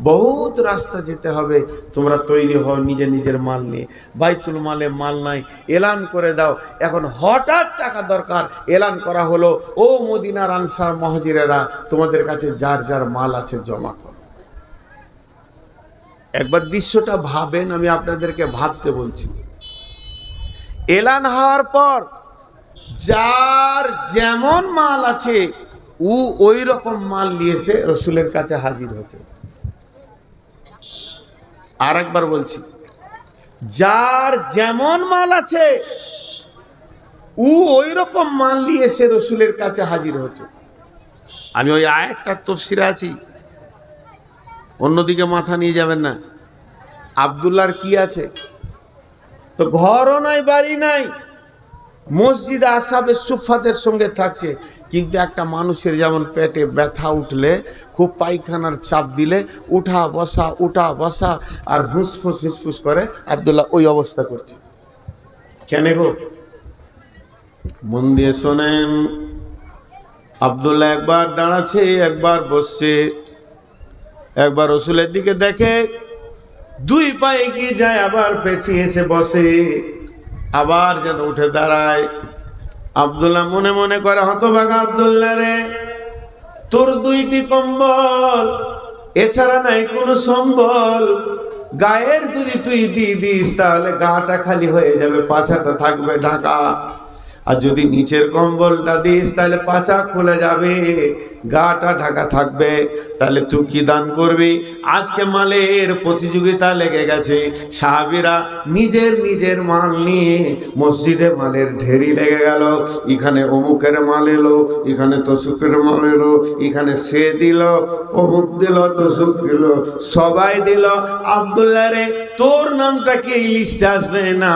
বহুত রাস্তা যেতে হবে, তোমরা তৈরি হও নিজে নিজের মাল নিয়ে। বাইতুল মালে মাল নাই, এলান করে দাও। এখন হঠাৎ টাকা দরকার, এলান করা হলো, ও মদিনার আনসার মুহাজিরেরা, তোমাদের কাছে যার যার মাল আছে জমা করো। একবার দৃশ্যটা ভাবেন, আমি আপনাদেরকে ভাবতে বলছি। এলান হওয়ার পর যার যেমন মাল আছে ও ওই রকম মাল নিয়েছে রসুলের কাছে হাজির হয়েছে। আর একবার বলছি, যার যেমন মাল আছে ও ওই রকম মাল নিয়েছে রসুলের কাছে হাজির হচ্ছে। আমি ওই আয়াতটা তফসিরে আছি, অন্যদিকে মাথা নিয়ে যাবেন না। আব্দুল্লাহর কি আছে? তো ঘরও নাই, বাড়ি নাই, মসজিদ আসহাবে সুফফাদের সঙ্গে থাকছে, কিন্তু একটা মানুষের যেমন পেটে ব্যথা উঠলে, খুব পায়খানার চাপ দিলে উঠা বসা আর হুসফুস করে, আব্দুল্লাহ ওই অবস্থা করছে। কেন গো? মন দিয়ে শোনেন। আব্দুল্লাহ একবার দাঁড়াচ্ছে, একবার বসছে, একবার রসুলের দিকে দেখে, দুই পায়ে এগিয়ে যায়, আবার পেছিয়ে এসে বসে, আবার যেন উঠে দাঁড়ায়। আব্দুল্লাহ মনে মনে করে, হতভাগা আব্দুল্লাহ রে, তোর দুইটি কম্বল, এছাড়া নাই কোনো সম্বল। গায়ের যদি তুই দিয়ে দিস তাহলে গাটা খালি হয়ে যাবে, পাছাটা থাকবে ঢাকা। আর যদি নিচের কম্বলটা দিস তাহলে পাছা খুলে যাবে, গাটা ঢাকা থাকবে। তাহলে তুই কি দান করবি? আজকে মালের প্রতিযোগিতা লেগে গেছে, সাহাবীরা নিজের মাল নিয়ে মসজিদে মালের ঢেরি লেগে গেল। এখানে অমুকের মাল এলো, এখানে তসুকের মাল এলো, এখানে সে দিল, অমুক দিল, তসুক দিল, সবাই দিল। আব্দুল্লাহ রে, তোর নামটা কি এই লিস্টে আসবে না?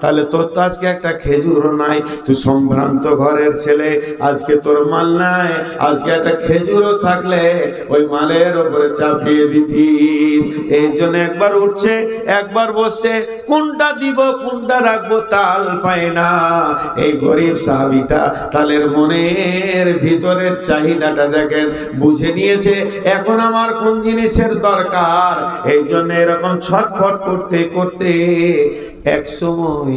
তাহলে তোর তো আজকে একটা খেজুরও নাই, তুই সম্ভ্রান্ত ঘরের ছেলে, আজকে তোর মাল নাই, আজকে একটা খেজুরও থাকলে ওই মালের উপরে চাপিয়ে দিতিস। এই জন্য একবার উঠছে, একবার বসছে, কোনটা দিব কোনটা রাখবো তাল পায় না। এই গরিব সাহাবীটা তালের মনের ভিতরের চাহিদাটা দেখেন, বুঝে নিয়েছে এখন আমার কোন জিনিসের দরকার। এই জন্য এরকম ছটফট করতে করতে এক সময়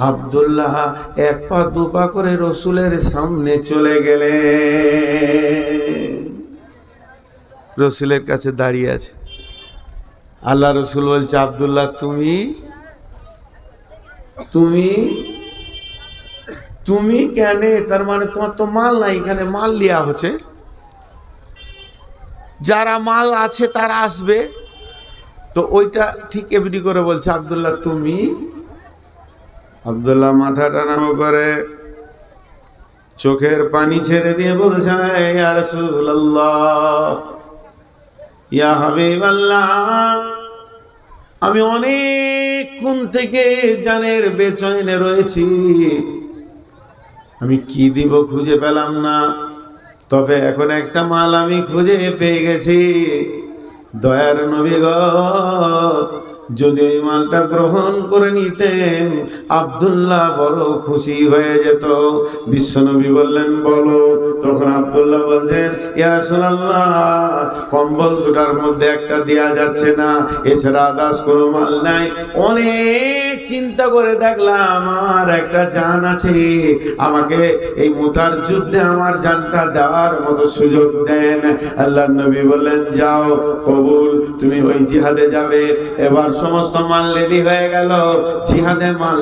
আব্দুল্লাহ এক পা দুপা করে রসুলের সামনে চলে গেলেন। রসুলের কাছে দাঁড়িয়ে আছে। আল্লাহ রসুল বলছে, আব্দুল্লাহ তুমি তুমি তুমি কেন? তার মানে তোমার তো মাল নাই, এখানে মাল লিয়া হচ্ছে, যারা মাল আছে তারা আসবে। তো ওইটা ঠিক এমনি করে বলছে, আব্দুল্লাহ তুমি। আব্দুল্লাহ মাথাটা নাম করে চোখের পানি ছেড়ে দিয়ে বলছে, ইয়া রাসূলুল্লাহ, ইয়া হাবিবাল্লাহ, আমি অনেকক্ষণ থেকে জানের বেচৈনে রয়েছি, আমি কি দিব খুঁজে পেলাম না, তবে এখন একটা মাল আমি খুঁজে পেয়ে গেছি। দয়ার নবী গো, যদি ওই মালটা গ্রহণ করে নিতেন আব্দুল্লাহ বড় খুশি হয়ে যেত। বিশ্বনবী বললেন, বলো। তখন আব্দুল্লাহ বলছেন, ইয়া রাসূলুল্লাহ, কম্বল দুটার মধ্যে একটা দেয়া যাচ্ছে না, এছাড়া আদার্স কোনো মাল নাই। অনেক চিন্তা করে দেখলাম আমার একটা জান আছে, আমাকে এই মুতার যুদ্ধে আমার জানটা দেওয়ার মতো সুযোগ দেন। আল্লাহর নবী বললেন, যাও, কবুল, তুমি ওই জিহাদে যাবে। এবার সমস্ত মাল রেডি হয়ে গেল, জিহাদে মাল।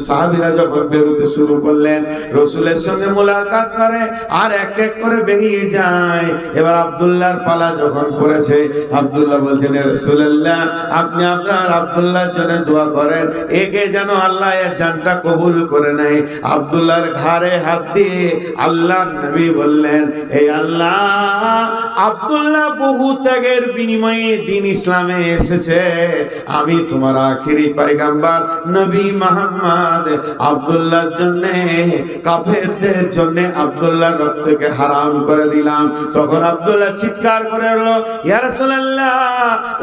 সাহাবীরা যখন বেরোতে শুরু করলেন, রসুলের সঙ্গে মুলাকাত করে আর এক এক করে বেরিয়ে যায়। এবার আব্দুল্লাহর পালা যখন পড়েছে, আব্দুল্লাহ বলছেন, ইয়া রাসূলুল্লাহ, আপনি আপনার আব্দুল্লাহর জন্য দোয়া করেন, একে যেন আল্লাহ এর জানটা কবুল করে নেয়। আব্দুল্লাহর ঘাড়ে হাত দিয়ে আল্লাহর নবী বললেন, এই আল্লাহ, আব্দুল্লাহ বহু ত্যাগের বিনিময়ে দ্বীন ইসলামে এসেছে, আমি তোমার আখিরি পয়গম্বর নবী মুহাম্মদ আব্দুল্লাহর জন্য, কাফেরদের জন্য আব্দুল্লাহর রক্তকে হারাম করে দিলাম। তখন আব্দুল্লাহ চিৎকার করে বলল, ইয়া রাসূলুল্লাহ,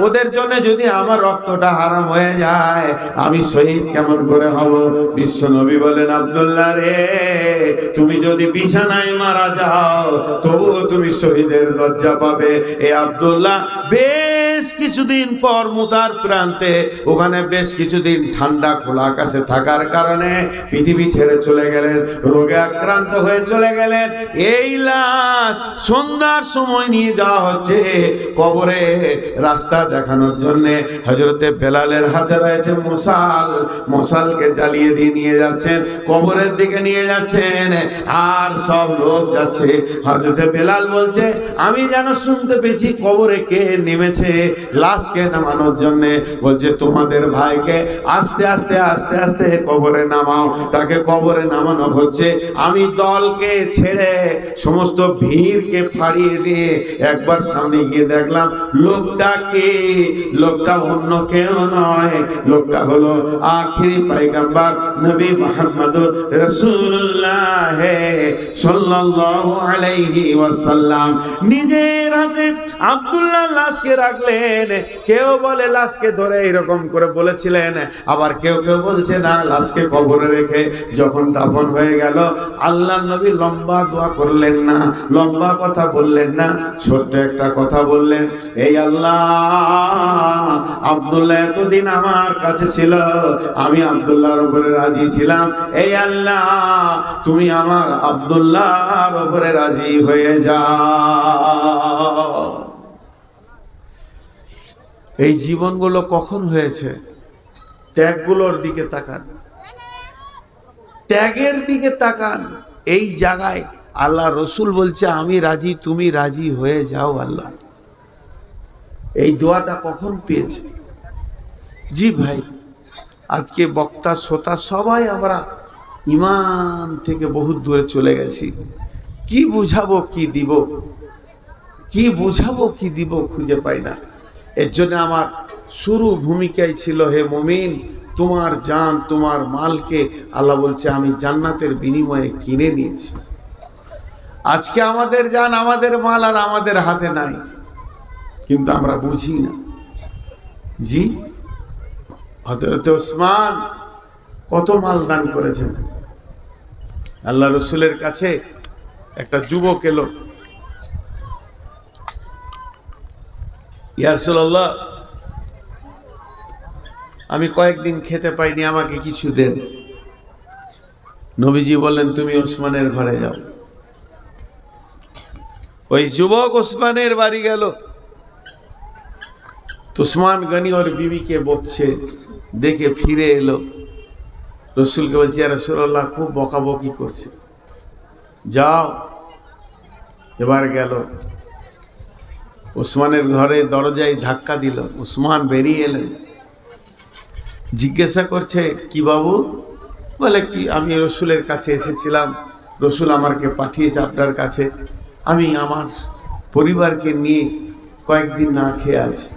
ওদের জন্য যদি আমার রক্তটা হারাম হয়ে যায় আমি শহীদ কেমন করে হব? বিশ্ব নবী বলেন, আব্দুল্লাহ রে, তুমি যদি বিছানায় মারা যাও তবুও তুমি শহীদের দরজা পাবে। এ আব্দুল্লাহ বেশ বেশ কিছুদিন পর মুতার প্রান্তে ওখানে বেশ কিছুদিন ঠান্ডা খোলা আকাশে থাকার কারণে পৃথিবী ছেড়ে চলে গেলেন, রোগে আক্রান্ত হয়ে চলে গেলেন। এই লাশ সন্ধ্যার সময় নিয়ে যাওয়া হচ্ছে কবরে রাস্তা দেখানোর জন্য। হযরতে বেলালের হাতে রয়েছে মশাল, মশালকে জ্বালিয়ে দিয়ে নিয়ে যাচ্ছেন, কবরের দিকে নিয়ে যাচ্ছেন, আর সব লোক যাচ্ছে। হযরতে বেলাল বলছে, আমি যেন শুনতে পেয়েছি কবরে কে নেমেছে লাশকে নামানোর জন্য। বলছে, তোমাদের ভাইকে আস্তে আস্তে আস্তে আস্তে কবরে নামাও। তাকে কবরে নামানো হচ্ছে। আমি দলকে ছেড়ে সমস্ত ভিড়কে ফাড়িয়ে দিয়ে একবার সামনে গিয়ে দেখলাম লোকটা কে। লোকটা অন্য কেউ নয়, লোকটা হলো আখিরি পয়গম্বর নবী মুহাম্মদুর রাসূলুল্লাহ সাল্লাল্লাহু আলাইহি ওয়াসাল্লাম। নিজের হাতে আব্দুল্লাহ লাশকে রাখলেন। কেউ বলে লাশকে ধরে এরকম করে বলেছিলেন, আবার কেউ কেউ বলছে না, লাশকে কবরে রেখে যখন দাফন হয়ে গেল আল্লাহর নবী লম্বা দোয়া করলেন না, লম্বা কথা বললেন না, ছোট্ট একটা কথা বললেন, এই আল্লাহ, আব্দুল্লাহ এতদিন আমার কাছে ছিল, আমি আব্দুল্লাহর উপরে রাজি ছিলাম, এই আল্লাহ তুমি আমার আব্দুল্লাহর উপরে রাজি হয়ে যাও। এই জীবনগুলো কখন হয়েছে? ত্যাগগুলোর দিকে তাকান, ত্যাগের দিকে তাকান। এই জায়গায় আল্লাহ রসুল বলছে, আমি রাজি, তুমি রাজি হয়ে যাও আল্লাহ। এই দোয়াটা কখন পেয়েছে? জি ভাই, আজকে বক্তা শ্রোতা সবাই আমরা ইমান থেকে বহুত দূরে চলে গেছি। কি বুঝাবো, কি দিব, কি বুঝাবো, কি দিব খুঁজে পাই না। এর জন্য আমার শুরু ভূমিকায় ছিল, হে মুমিন, তোমার জান তোমার মালকে আল্লাহ বলছে আমি জান্নাতের বিনিময়ে কিনে নিয়েছি। আজকে আমাদের জান আমাদের মাল আর আমাদের হাতে নাই, কিন্তু আমরা বুঝি না। জি, হযরত ওসমান কত মাল দান করেছেন। আল্লাহ রসুলের কাছে একটা যুবক এলো, ইয়া রাসূলুল্লাহ, আমি কয়েকদিন খেতে পাইনি, আমাকে কিছু দেন। নবীজি বললেন, তুমি ওসমানের ঘরে যাও। ওই যুবক ওসমানের বাড়ি গেল। ওসমান গনি ওর বিবিকে বকছে দেখে ফিরে এলো, রসুলকে বলছে, ইয়া রাসূলুল্লাহ, খুব বকাবকি করছে, যাও। এবার গেল ওসমানের ঘরে, দরজায় ধাক্কা দিল। ওসমান বেরিয়ে এলেন, জিজ্ঞাসা করছে, কি বাবু? বলে, কি, আমি রসুলের কাছে এসেছিলাম, রসুল আমাকে পাঠিয়েছে আপনার কাছে, আমি আমার পরিবারকে নিয়ে কয়েকদিন না খেয়ে আছি।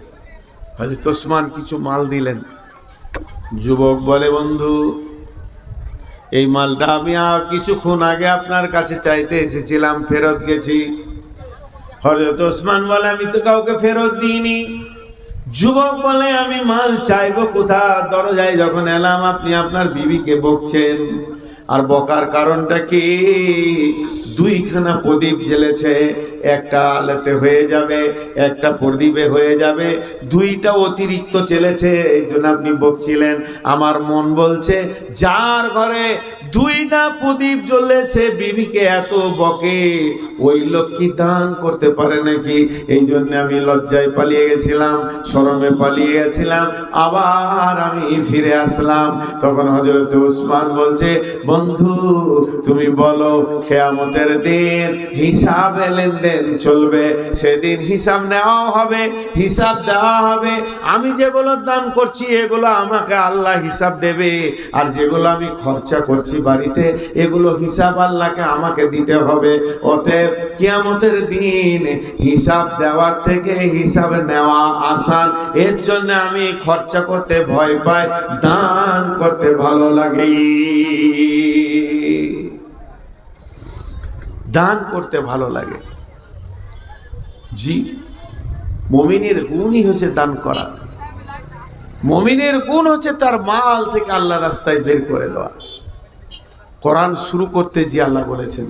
হযরত ওসমান কিছু মাল দিলেন। যুবক বলে, বন্ধু, এই মালটা আমি কিছুক্ষণ আগে আপনার কাছে চাইতে এসেছিলাম, ফেরত গেছি। হযরত ওসমান বলে, আমি তো কাউকে ফেরত দিইনি। যুবক বলে, আমি মাল চাইবো কোথা? দরজায় যখন এলাম আপনি আপনার বিবিকে বকছেন। আর বকার কারণটা কি? দুইখানা প্রদীপ জ্বেলেছে, একটা আলোতে হয়ে যাবে, একটা প্রদীপে হয়ে যাবে, দুইটা অতিরিক্ত চলেছে, এই জন্য আপনি বকছিলেন। আমার মন বলছে, যার ঘরে দুইটা প্রদীপ জ্বললে সে বিবিকে এত বকে, ওই লোক কি দান করতে পারে নাকি? এই জন্য আমি লজ্জায় পালিয়ে গেছিলাম, শরমে পালিয়ে গেছিলাম, আবার আমি ফিরে আসলাম। তখন হযরত ওসমান বলছে, বন্ধু তুমি বলো, কিয়ামতের দিন হিসাব লেনদেন চলবে, সেদিন হিসাব নেওয়া হবে, হিসাব দেওয়া হবে। আমি যেগুলো দান করছি এগুলো আমাকে আল্লাহ হিসাব দেবে, আর যেগুলো আমি খরচা করছি বাড়িতে এগুলো হিসাব আল্লাহকে আমাকে দিতে হবে। অতএব কিয়ামতের দিন হিসাব দেওয়ার থেকে হিসাব নেওয়া আসান। এর জন্য আমি খরচা করতে ভয় পাই, দান করতে ভালো লাগে। দান করতে ভালো লাগে। জি, মুমিনের গুণই হচ্ছে দান করা। মুমিনের গুণ হচ্ছে তার মাল থেকে আল্লাহ রাস্তায় বের করে দেওয়া। কোরআন শুরু করতে যে আল্লাহ বলেছেন,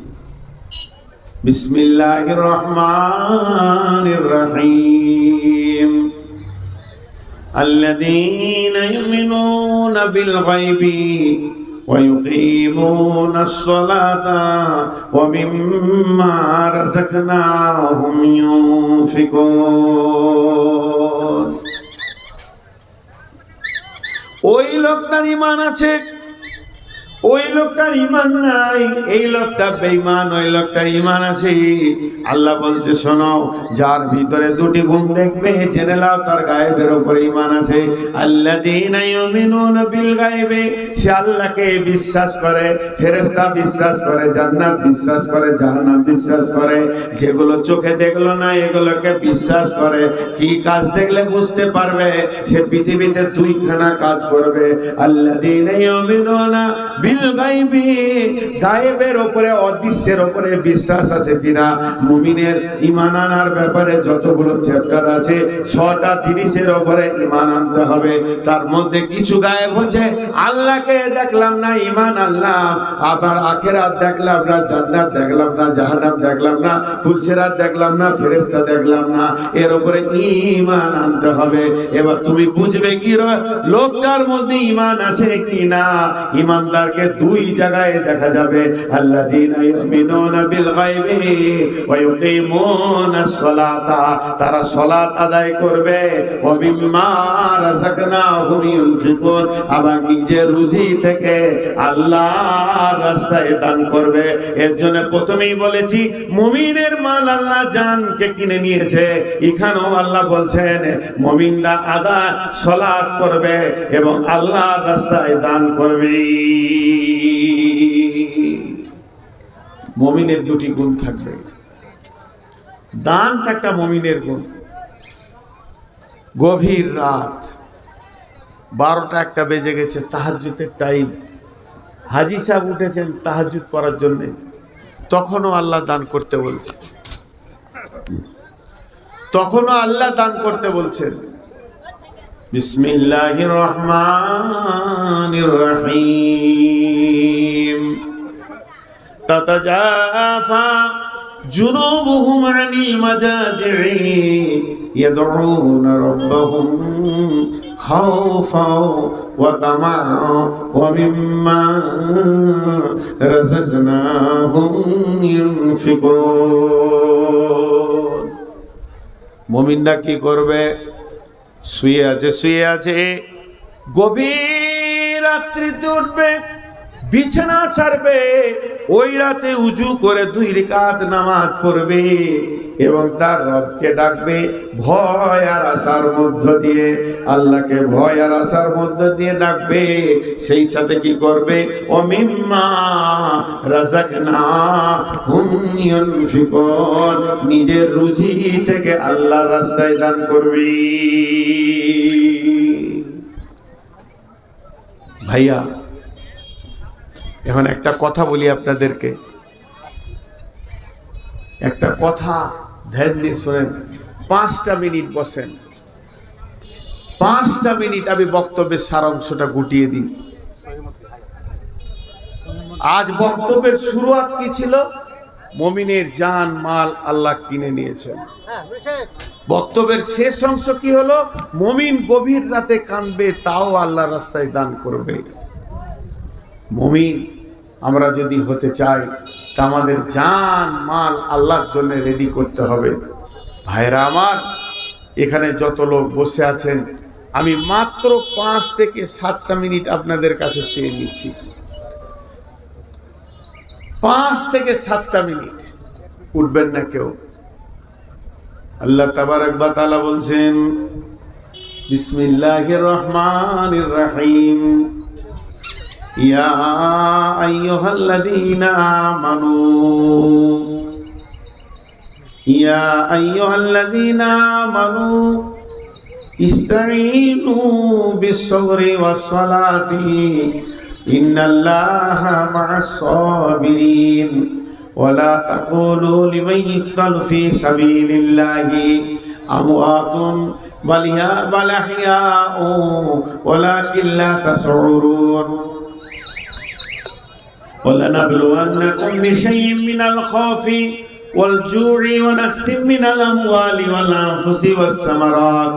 বিসমিল্লাহির রহমানির রহিম, الذين يؤمنون بالغيب ويقيمون الصلاة ومما رزقناهم ينفقون ওই লোকটার ঈমান আছে, ওই লোকটার ঈমান নাই। এই লোকটা বেঈমান, ওই লোকটার ঈমান আছে। আল্লাহ বলছে শোনো, যার ভিতরে দুটি গুণ দেখবে জেনে নাও তার গায়েবের উপরে ঈমান আছে। আল্লাযীনা ইউমিনুনা বিল গায়বে, সে আল্লাহকে বিশ্বাস করে, ফেরেশতা বিশ্বাস করে, জান্নাত বিশ্বাস করে, জাহান্নাম বিশ্বাস করে। যেগুলো চোখে দেখলো না এগুলোকে বিশ্বাস করে। কি কাজ দেখলে বুঝতে পারবে সে পৃথিবীতে দুইখানা কাজ করবে। আল্লাযীনা ইউমিনুনা গায়েবের উপরে, অদৃশ্যের উপরে বিশ্বাস আছে কিনা। মুমিনের ঈমান আনার ব্যাপারে যতগুলো চ্যাপ্টার আছে 6টা 30-এর উপরে ঈমান আনতে হবে। তার মধ্যে কিছু গায়েব হচ্ছে, আল্লাহকে দেখলাম না ঈমান আনলাম, আবার আখিরাত দেখলাম না, জান্নাত দেখলাম না, জাহান্নাম দেখলাম না, ফুলসিরাত দেখলাম না, ফেরেশতা দেখলাম না, এর উপরে ঈমান আনতে হবে। এবার তুমি বুঝবে কি লোকটার মধ্যে ঈমান আছে কিনা। ঈমানদারকে দুই জায়গায় দেখা যাবে। আল্লাযীনা ইউমিনুনা বিল গায়বি ওয়া ইউকিমুনাস সালাতা, তারা সালাত আদায় করবে। ওয়া মিম্মা রাযাকনাহুম ইউনফিকুন, আবার নিজের রুজি থেকে আল্লাহর রাস্তায় দান করবে। এর জন্য প্রথমেই বলেছি মুমিনের মাল আল্লাহ জানকে কিনে নিয়েছে। এখানেও আল্লাহ বলছেন মুমিনরা সালাত করবে এবং আল্লাহর রাস্তায় দান করবে। মুমিনের দুটি গুণ থাকবে। দানটা একটা মুমিনের গুণ। গভীর রাত 12টা 1টা বেজে গেছে, তাহাজ্জুদের টাইম, হাজী সাহেব উঠেছেন তাহাজ্জুদ পড়ার জন্য, তখনও আল্লাহ দান করতে বলছে, তখনও আল্লাহ দান করতে বলছেন। বিসমিল্লাহির রহমানির রহিম। তাতাজাফা জুনুবুহুম আনিল মাজাজি'i ইয়াদউনা রাব্বাহুম খাওফাও ওয়া তামাআ ওয়া মিম্মা রাযাকনাহুম ইউনফিকুন। মুমিনরা কি করবে? শুয়ে আছে, গভীর রাত্রিতে উঠবে, বিছানা ছাড়বে, ওই রাতে উজু করে 2 রাকাত নামাজ পড়বে এবং তার রবকে ডাকবে ভয় আর আশার মধ্য দিয়ে, আল্লাহকে ভয় আর আশার মধ্য দিয়ে ডাকবে। সেই সাথে কি করবে? ও মিম্মা রাযাকনাহুম ইউনফিকুন, নিজের রুজি থেকে আল্লাহর রাস্তায় দান করবে। ভাইয়া, এখন একটা কথা বলি আপনাদেরকে, একটা কথা ধ্যান দিয়ে শোনেন। 5টা মিনিট বসেন, 5টা মিনিট আমি বক্তব্যের সারাংশটা গুটিয়ে দিই। আজ বক্তব্যের শুরুয়াত কি ছিল? মুমিনের জান মাল আল্লাহ কিনে নিয়েছেন। বক্তব্যের শেষ অংশ কি হলো? মুমিন গভীর রাতে কাঁদবে, তাও আল্লাহর রাস্তায় দান করবে। মুমিন আমরা যদি হতে চাই তা আমাদের জান মাল আল্লাহর জন্য রেডি করতে হবে। ভাইরা আমার, এখানে যত লোক বসে আছেন, আমি মাত্র 5 থেকে 7টা মিনিট আপনাদের কাছে চেয়ে নিচ্ছি। 5 থেকে 7টা মিনিট, উঠবেন না কেউ। আল্লাহ তাবারক ওয়া তাআলা বলছেন বিসমিল্লাহির রহমানির রহিম। ইয়া আইয়ুহাল্লাযীনা আমানু, ইয়া আইয়ুহাল্লাযীনা আমানু ইসতাঈনু বিস-সাবরি ওয়াস-সালাতি ইন্নাল্লাহা মা'আস-সাবিরিন ওয়া লা তাকুলু লিমান ইয়াকতালু ফী সাবিলিল্লাহি আমওয়াতুন বাল আহইয়াউ ওয়ালাকিন লা তাশউরুন। وَلَنَبْلُوَنَّكُمْ بِشَيْءٍ مِّنَ الْخَوْفِ وَالْجُوعِ وَنَقْصٍ مِّنَ الْأَمْوَالِ وَالْأَنفُسِ وَالثَّمَرَاتِ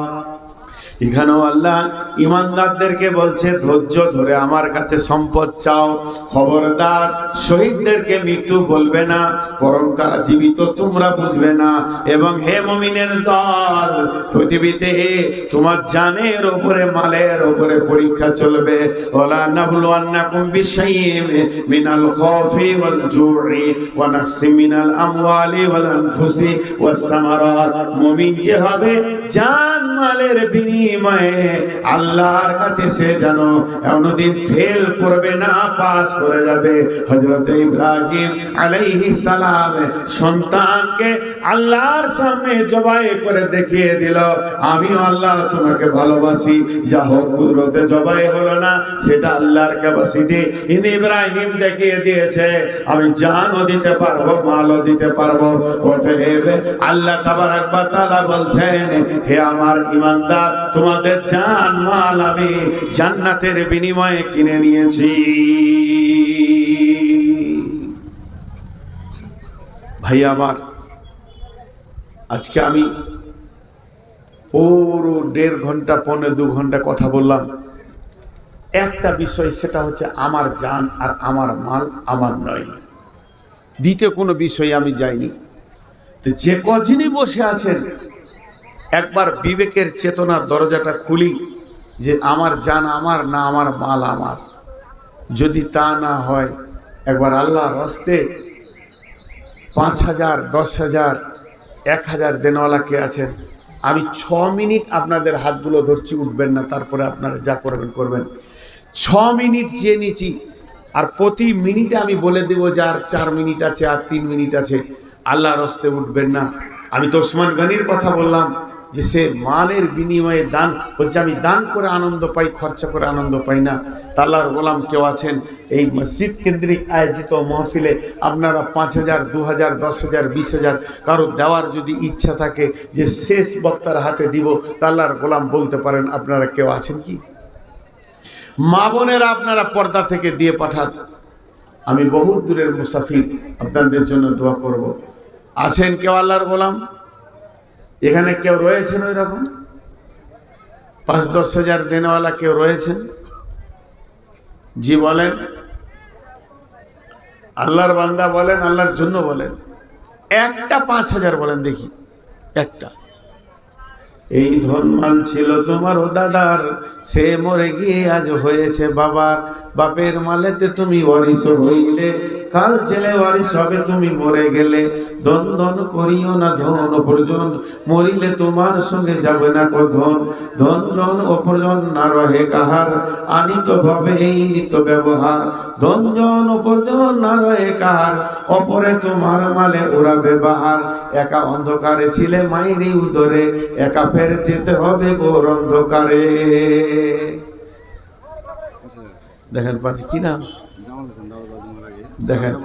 এখানেও আল্লাহ ইমানদারদেরকে বলছে ধৈর্য ধরে আমার কাছে সম্পদ চাও, খবরদার শহীদদেরকে মৃত্যু বলবে না, বরং তারা জীবিত তোমরা বুঝবে না। এবং হে মুমিনের দল, পৃথিবীতে তোমার জানের উপরে মালের উপরে পরীক্ষা চলবে। ওয়ালা নাবলুয়ান্নাকুম বিশাইইন মিনাল খাউফি ওয়াল জু'i ওয়া নাকসিম মিনাল আমওয়ালি ওয়াল আনফুসি ওয়াস সামারাত। মুমিন যে হবে জান মালের বিনিময়ে আল্লাহর কাছে সে যেন কোনদিন ফেল করবে না, পাস করে যাবে। হযরত ইব্রাহিম আলাইহিস সালাম সন্তানকে আল্লাহর সামনে জবাই করে দেখিয়ে দিল, আমিও আল্লাহ তোমাকে ভালোবাসি। যা হোক কুদরতে জবাই হলো না, সেটা আল্লাহর ক্যাপাসিটি। ইব্রাহিম দেখিয়ে দিয়েছে আমি জানও দিতে পারবো, মালও দিতে পারবো। অতএব আল্লাহ তাবারক ওয়া তাআলা বলছেন, হে আমার ইমানদার, তোমাদের জান মাল আমি জান্নাতের বিনিময়ে কিনে নিয়েছি। ভাই আমার, আজকে আমি পুরো 1.5 ঘন্টা 1.25 ঘন্টা কথা বললাম একটা বিষয়, সেটা হচ্ছে আমার জান আর আমার মাল আমার নয়। দ্বিতীয় কোনো বিষয়ে আমি যাইনি। তো যে কজনই বসে আছেন, একবার বিবেকের চেতনার দরজাটা খুলি যে আমার জান আমার না আমার মাল আমার। যদি তা না হয়, একবার আল্লাহর হস্তে 5,000, 10,000, 1,000 দেনওয়ালা কে আছেন? আমি 6 মিনিট আপনাদের হাতগুলো ধরছি, উঠবেন না, তারপরে আপনারা যা করবেন করবেন। 6 মিনিট চেয়ে নিচ্ছি, আর প্রতি মিনিটে আমি বলে দেব যে আর 4 মিনিট আছে, আর 3 মিনিট আছে। আল্লাহর হস্তে উঠবেন না। আমি তো ওসমান গনির কথা বললাম যে সে মালের বিনিময়ে দান বলছে, আমি দান করে আনন্দ পাই, খরচা করে আনন্দ পাই না। আল্লাহর গোলাম কেউ আছেন এই মসজিদ কেন্দ্রিক আয়োজিত মাহফিলে, আপনারা 5,000, 2,000, 10,000, 20,000 কারো দেওয়ার যদি ইচ্ছা থাকে যে শেষ বক্তার হাতে দিব, আল্লাহর গোলাম বলতে পারেন আপনারা কেউ আছেন কি? মা বোনেরা আপনারা পর্দা থেকে দিয়ে পাঠান। আমি বহু দূরের মুসাফির, আপনাদের জন্য দোয়া করব। আছেন কেউ আল্লাহর গোলাম? এখানে কেউ রয়েছেন ওই রকম 5-10 হাজার দেনেওয়ালা কেউ রয়েছেন? জি বলেন। আল্লাহর বান্দা বলেন, আল্লাহর জন্য বলেন। একটা 5,000 বলেন দেখি, একটা। এই ধনমাল ছিল তোমার ও দাদার, সে মরে গিয়ে আজ হয়েছে বাবার। বাপের মালেতে তুমি ওয়ারিস হইলে, কাল ছেলে ওয়ারিস হবে তুমি মরে গেলে। ধন ধন করিও না ধন অপরজন, মরিলে তোমার সঙ্গে যাবে না কো ধন। ধন জন অপরজন না রহে কাহার, আনিত ভাবে এই নিত ব্যবহার। ধন জন অপরজন না রহে কাহার, অপরে তোমার মালে ওরাবে বাহার। একা অন্ধকারে ছিলে মায়েরই উদরে, একা ফের যেতে হবে ঘোর অন্ধকারে। দেখেন পাঁচ কি নাম, দেখেন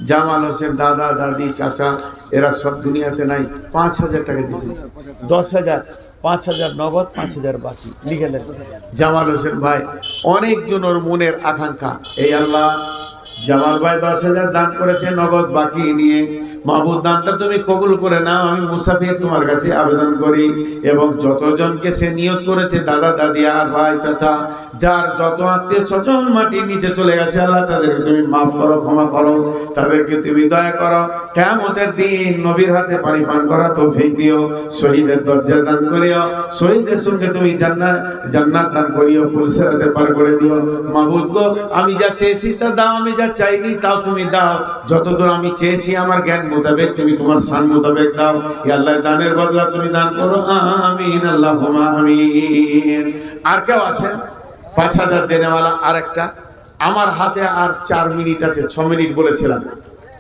জামাল হোসেন, দাদা দাদি চাচা, এরা সব দুনিয়াতে নাই। 5,000 টাকা দিয়েছে, 10,000, 5,000 নগদ, 5,000 বাকি লিখে দেন। জামাল হোসেন ভাই অনেকজন ওর মনের আকাঙ্ক্ষা, এই আল্লাহ জামাল ভাই 10,000 দান করেছে নগদ বাকি নিয়ে। মাহবুব দানটা তুমি কবুল করে নাও, আমি মুসাফির তোমার কাছে আবেদন করি। এবং যতজনকে সে নিয়ত করেছে, দাদা দাদি আর ভাই চাচা, যার যত আত্মীয় স্বজন মাটির নিচে চলে গেছে, আল্লাহ তাদেরকে তুমি মাফ করো, ক্ষমা করো, তাদেরকে তুমি দয়া করো। কিয়ামতের দিন নবীর হাতে পানি পান করা তৌফিক দিও। শহীদের দরজা দান করিও, শহীদের সঙ্গে তুমি জান্নাত দান করিও, ফুলসিরাতে পার করে দিও। মাহবুব গো, আমি যা চেয়েছি তা দাও, আমি যা চাইনি তাও তুমি দাও। যতদূর আমি চেয়েছি আমার জ্ঞান মোতাবেক তুমি তোমার শান মোতাবেক দাও। ইয়া আল্লাহ, দানের বদলা তুমি দান করো, আমিন আল্লাহুম্মা আমিন। আর কেউ আছে 5,000 দেনেওয়ালা? আরেকটা। আমার হাতে আর 4 মিনিট আছে, 6 মিনিট বলেছিলাম,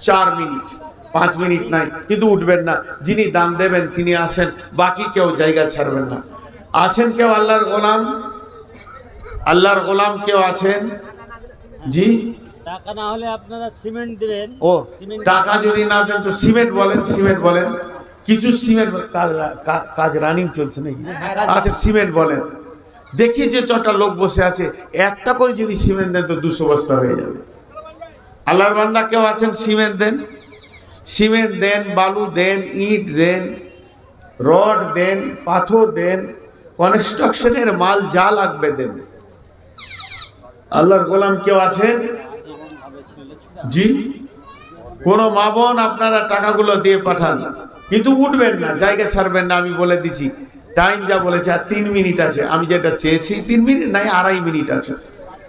4 মিনিট, 5 মিনিট নাই, কিন্তু উঠবেন না। যিনি দাম দেবেন তিনি আসেন, বাকি কেউ জায়গা ছাড়বেন না। আছেন কেউ আল্লাহর গোলাম? আল্লাহর গোলাম কেউ আছেন? জি, টাকা না হলে আপনারা সিমেন্ট দিবেন। ও টাকা যদি না দেন তো সিমেন্ট বলেন, সিমেন্ট বলেন। কিছু সিমেন্ট কাজ রানিং চলছে নাকি? আচ্ছা সিমেন্ট বলেন। দেখি যে 4টা লোক বসে আছে, একটা করে যদি সিমেন্ট দেন তো 200 বস্তা হয়ে যাবে। আল্লাহর বান্দা কেউ আছেন? সিমেন্ট দেন, সিমেন্ট দেন, বালু দেন, ইট দেন, রড দেন, পাথর দেন, কনস্ট্রাকশনের মাল যা লাগবে দেন। আল্লাহর গোলাম কেউ আছেন? জি, কোন মা বোন আপনারা টাকাগুলো দিয়ে পাঠান, কিন্তু উঠবেন না, জায়গা ছাড়বেন না। আমি বলে দিচ্ছি, টাইম যা বলেছে আর 3 মিনিট আছে। আমি যেটা চেয়েছি 3 মিনিট নাই, 2.5 মিনিট আছে।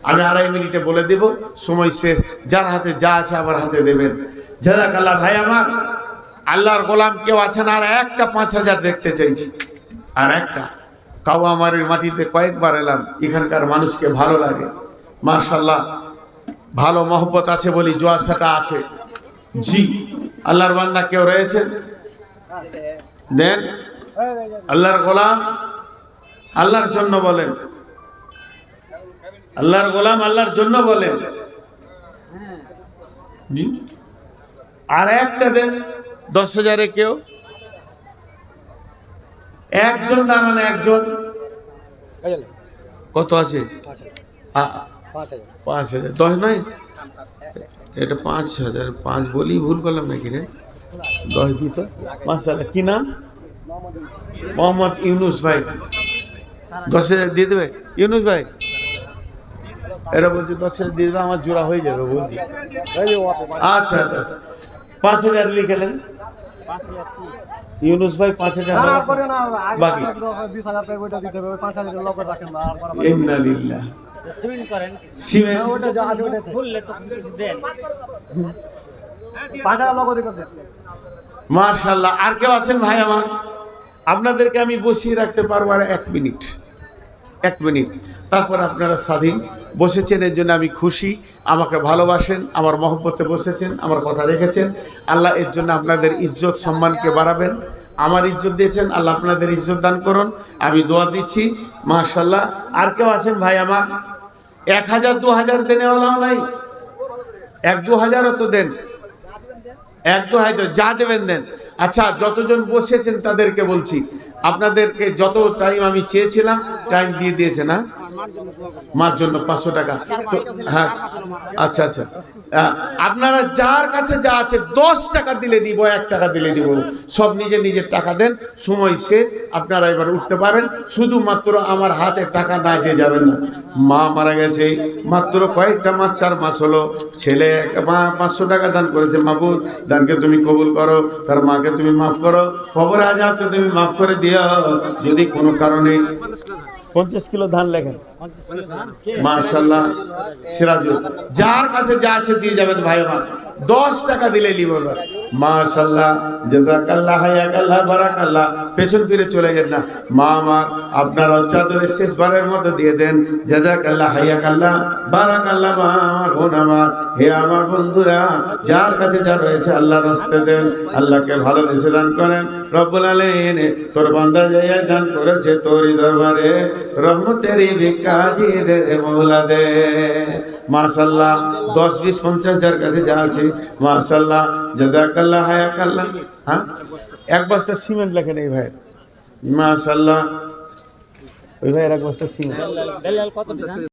আমি 2.5 মিনিটে বলে দেব, সময় শেষ। যার হাতে যা আছে আবার হাতে দেবেন। জাযাকাল্লাহ। ভাই আমার, আল্লাহর গোলাম কেউ আছেন? আর একটা 5,000 দেখতে চাইছি, আর একটা। কাউয়ামারির মাটিতে কয়েকবার এলাম, এখানকার মানুষকে ভালো লাগে, মাশাআল্লাহ, ভালো মহব্বত আছে বলি জোয়াসাটা আছে। জি, আল্লাহর বান্দা কেউ রয়েছেন? দেন। আল্লাহর গোলাম, আল্লাহর জন্য বলেন। আল্লাহর গোলাম আল্লাহর জন্য বলেন। জি, আর একটা দেন 10,000-এ কেউ? একজন দাঁড়ান, একজন। কত আছে? 5,000। 10 নয়, এটা 5,000। 5 বলি, ভুল করলাম নাকি রে? 10 দিত। মাশাআল্লাহ। কি নাম? মোহাম্মদ ইউনুস ভাই। 10,000 দিয়ে দেবে ইউনুস ভাই? এরা বলছে 10,000 দিয়ে দেবে, আমার জোড়া হয়ে যাবে বলছি। আচ্ছা আচ্ছা, 5,000 লিখেলেন ইউনুস ভাই। 5,000 বাকি। ইন্নালিল্লাহ। সিমেন্ট করেন, সিমেন্ট খুললে তো কিছু দেন। মাশাআল্লাহ। আর কেউ আছেন ভাই আমার? আপনাদেরকে আমি বসিয়ে রাখতে পারবো আর 1 মিনিট, 1 মিনিট। তারপর আপনারা স্বাধীন। বসেছেন এর জন্য আমি খুশি, আমাকে ভালোবাসেন, আমার মহব্বতে বসেছেন, আমার কথা রেখেছেন। আল্লাহ এর জন্য আপনাদের ইজ্জত সম্মানকে বাড়াবেন। আমার ইজ্জত দিয়েছেন, আল্লাহ আপনাদের ইজ্জত দান করুন। আমি দোয়া দিচ্ছি, মাশাআল্লাহ। আর কেউ আছেন ভাই আমার? 1,000 2,000 দেনেওয়ালাও নাই? 1-2,000 তো দেন। 1-2,000 যা দেবেন দেন। আচ্ছা, যতজন বসেছেন তাদেরকে বলছি, আপনাদেরকে যত টাইম আমি চেয়েছিলাম টাইম দিয়ে দিয়েছে না? মার জন্য 500 টাকা তো, হ্যাঁ। আচ্ছা আচ্ছা, আপনারা যার কাছে যা আছে 10 টাকা দিলে নিব, 1 টাকা দিলে নিব, সব নিজে নিজের টাকা দেন। সময় শেষ, আপনারা এবার উঠতে পারেন। শুধুমাত্র আমার হাতে টাকা না দিয়ে যাবেন না। মা মারা গেছে মাত্র কয়েকটা মাস, 4 মাস হলো। ছেলে 500 টাকা দান করেছে। মাবুদ, দানকে তুমি কবুল করো, তার মাকে তুমি মাফ করো, খবর আজাবকে তুমি মাফ করে দিও। যদি কোনো কারণে 50 কিলো ধান লেখেন, মাশাআল্লাহ। সিরাজুল, যার কাছে যা আছে দিয়ে যাবেন ভাই আমার। 10 টাকা দিলে নিব এবার। মাশাআল্লাহ, জাযাকাল্লাহ, হায়াকাল্লাহ, বারাকাল্লাহ। পেছন ফিরে চলে যান না। মা আমার, আপনারা চাদরের শেষবারের মতো দিয়ে দেন। জাযাকাল্লাহ, হায়াকাল্লাহ, বারাকাল্লাহ। মা আমার, বোন আমার, হে আমার বন্ধুরা, যার কাছে যা রয়েছে আল্লাহর রাস্তায় দেন। আল্লাহকে ভালোবেসে দান করেন। রব্বুল আলামিন তোর বান্দা যাইয়া দান করেছে তোরই দরবারে, রহমতেরই ভিক্ষাজি দে মওলা দে। মাশাআল্লাহ। 10, 20, 50 যার কাছে যা আছে, মাশাআল্লাহ, জাযাকাল্লাহ, হায়াকাল্লাহ। হ্যাঁ, 1 বস্তা সিমেন্ট লেখেন এই ভাই, মাশাআল্লাহ। ওই ভাই 1 বস্তা সিমেন্ট। বেলাল কত দিন?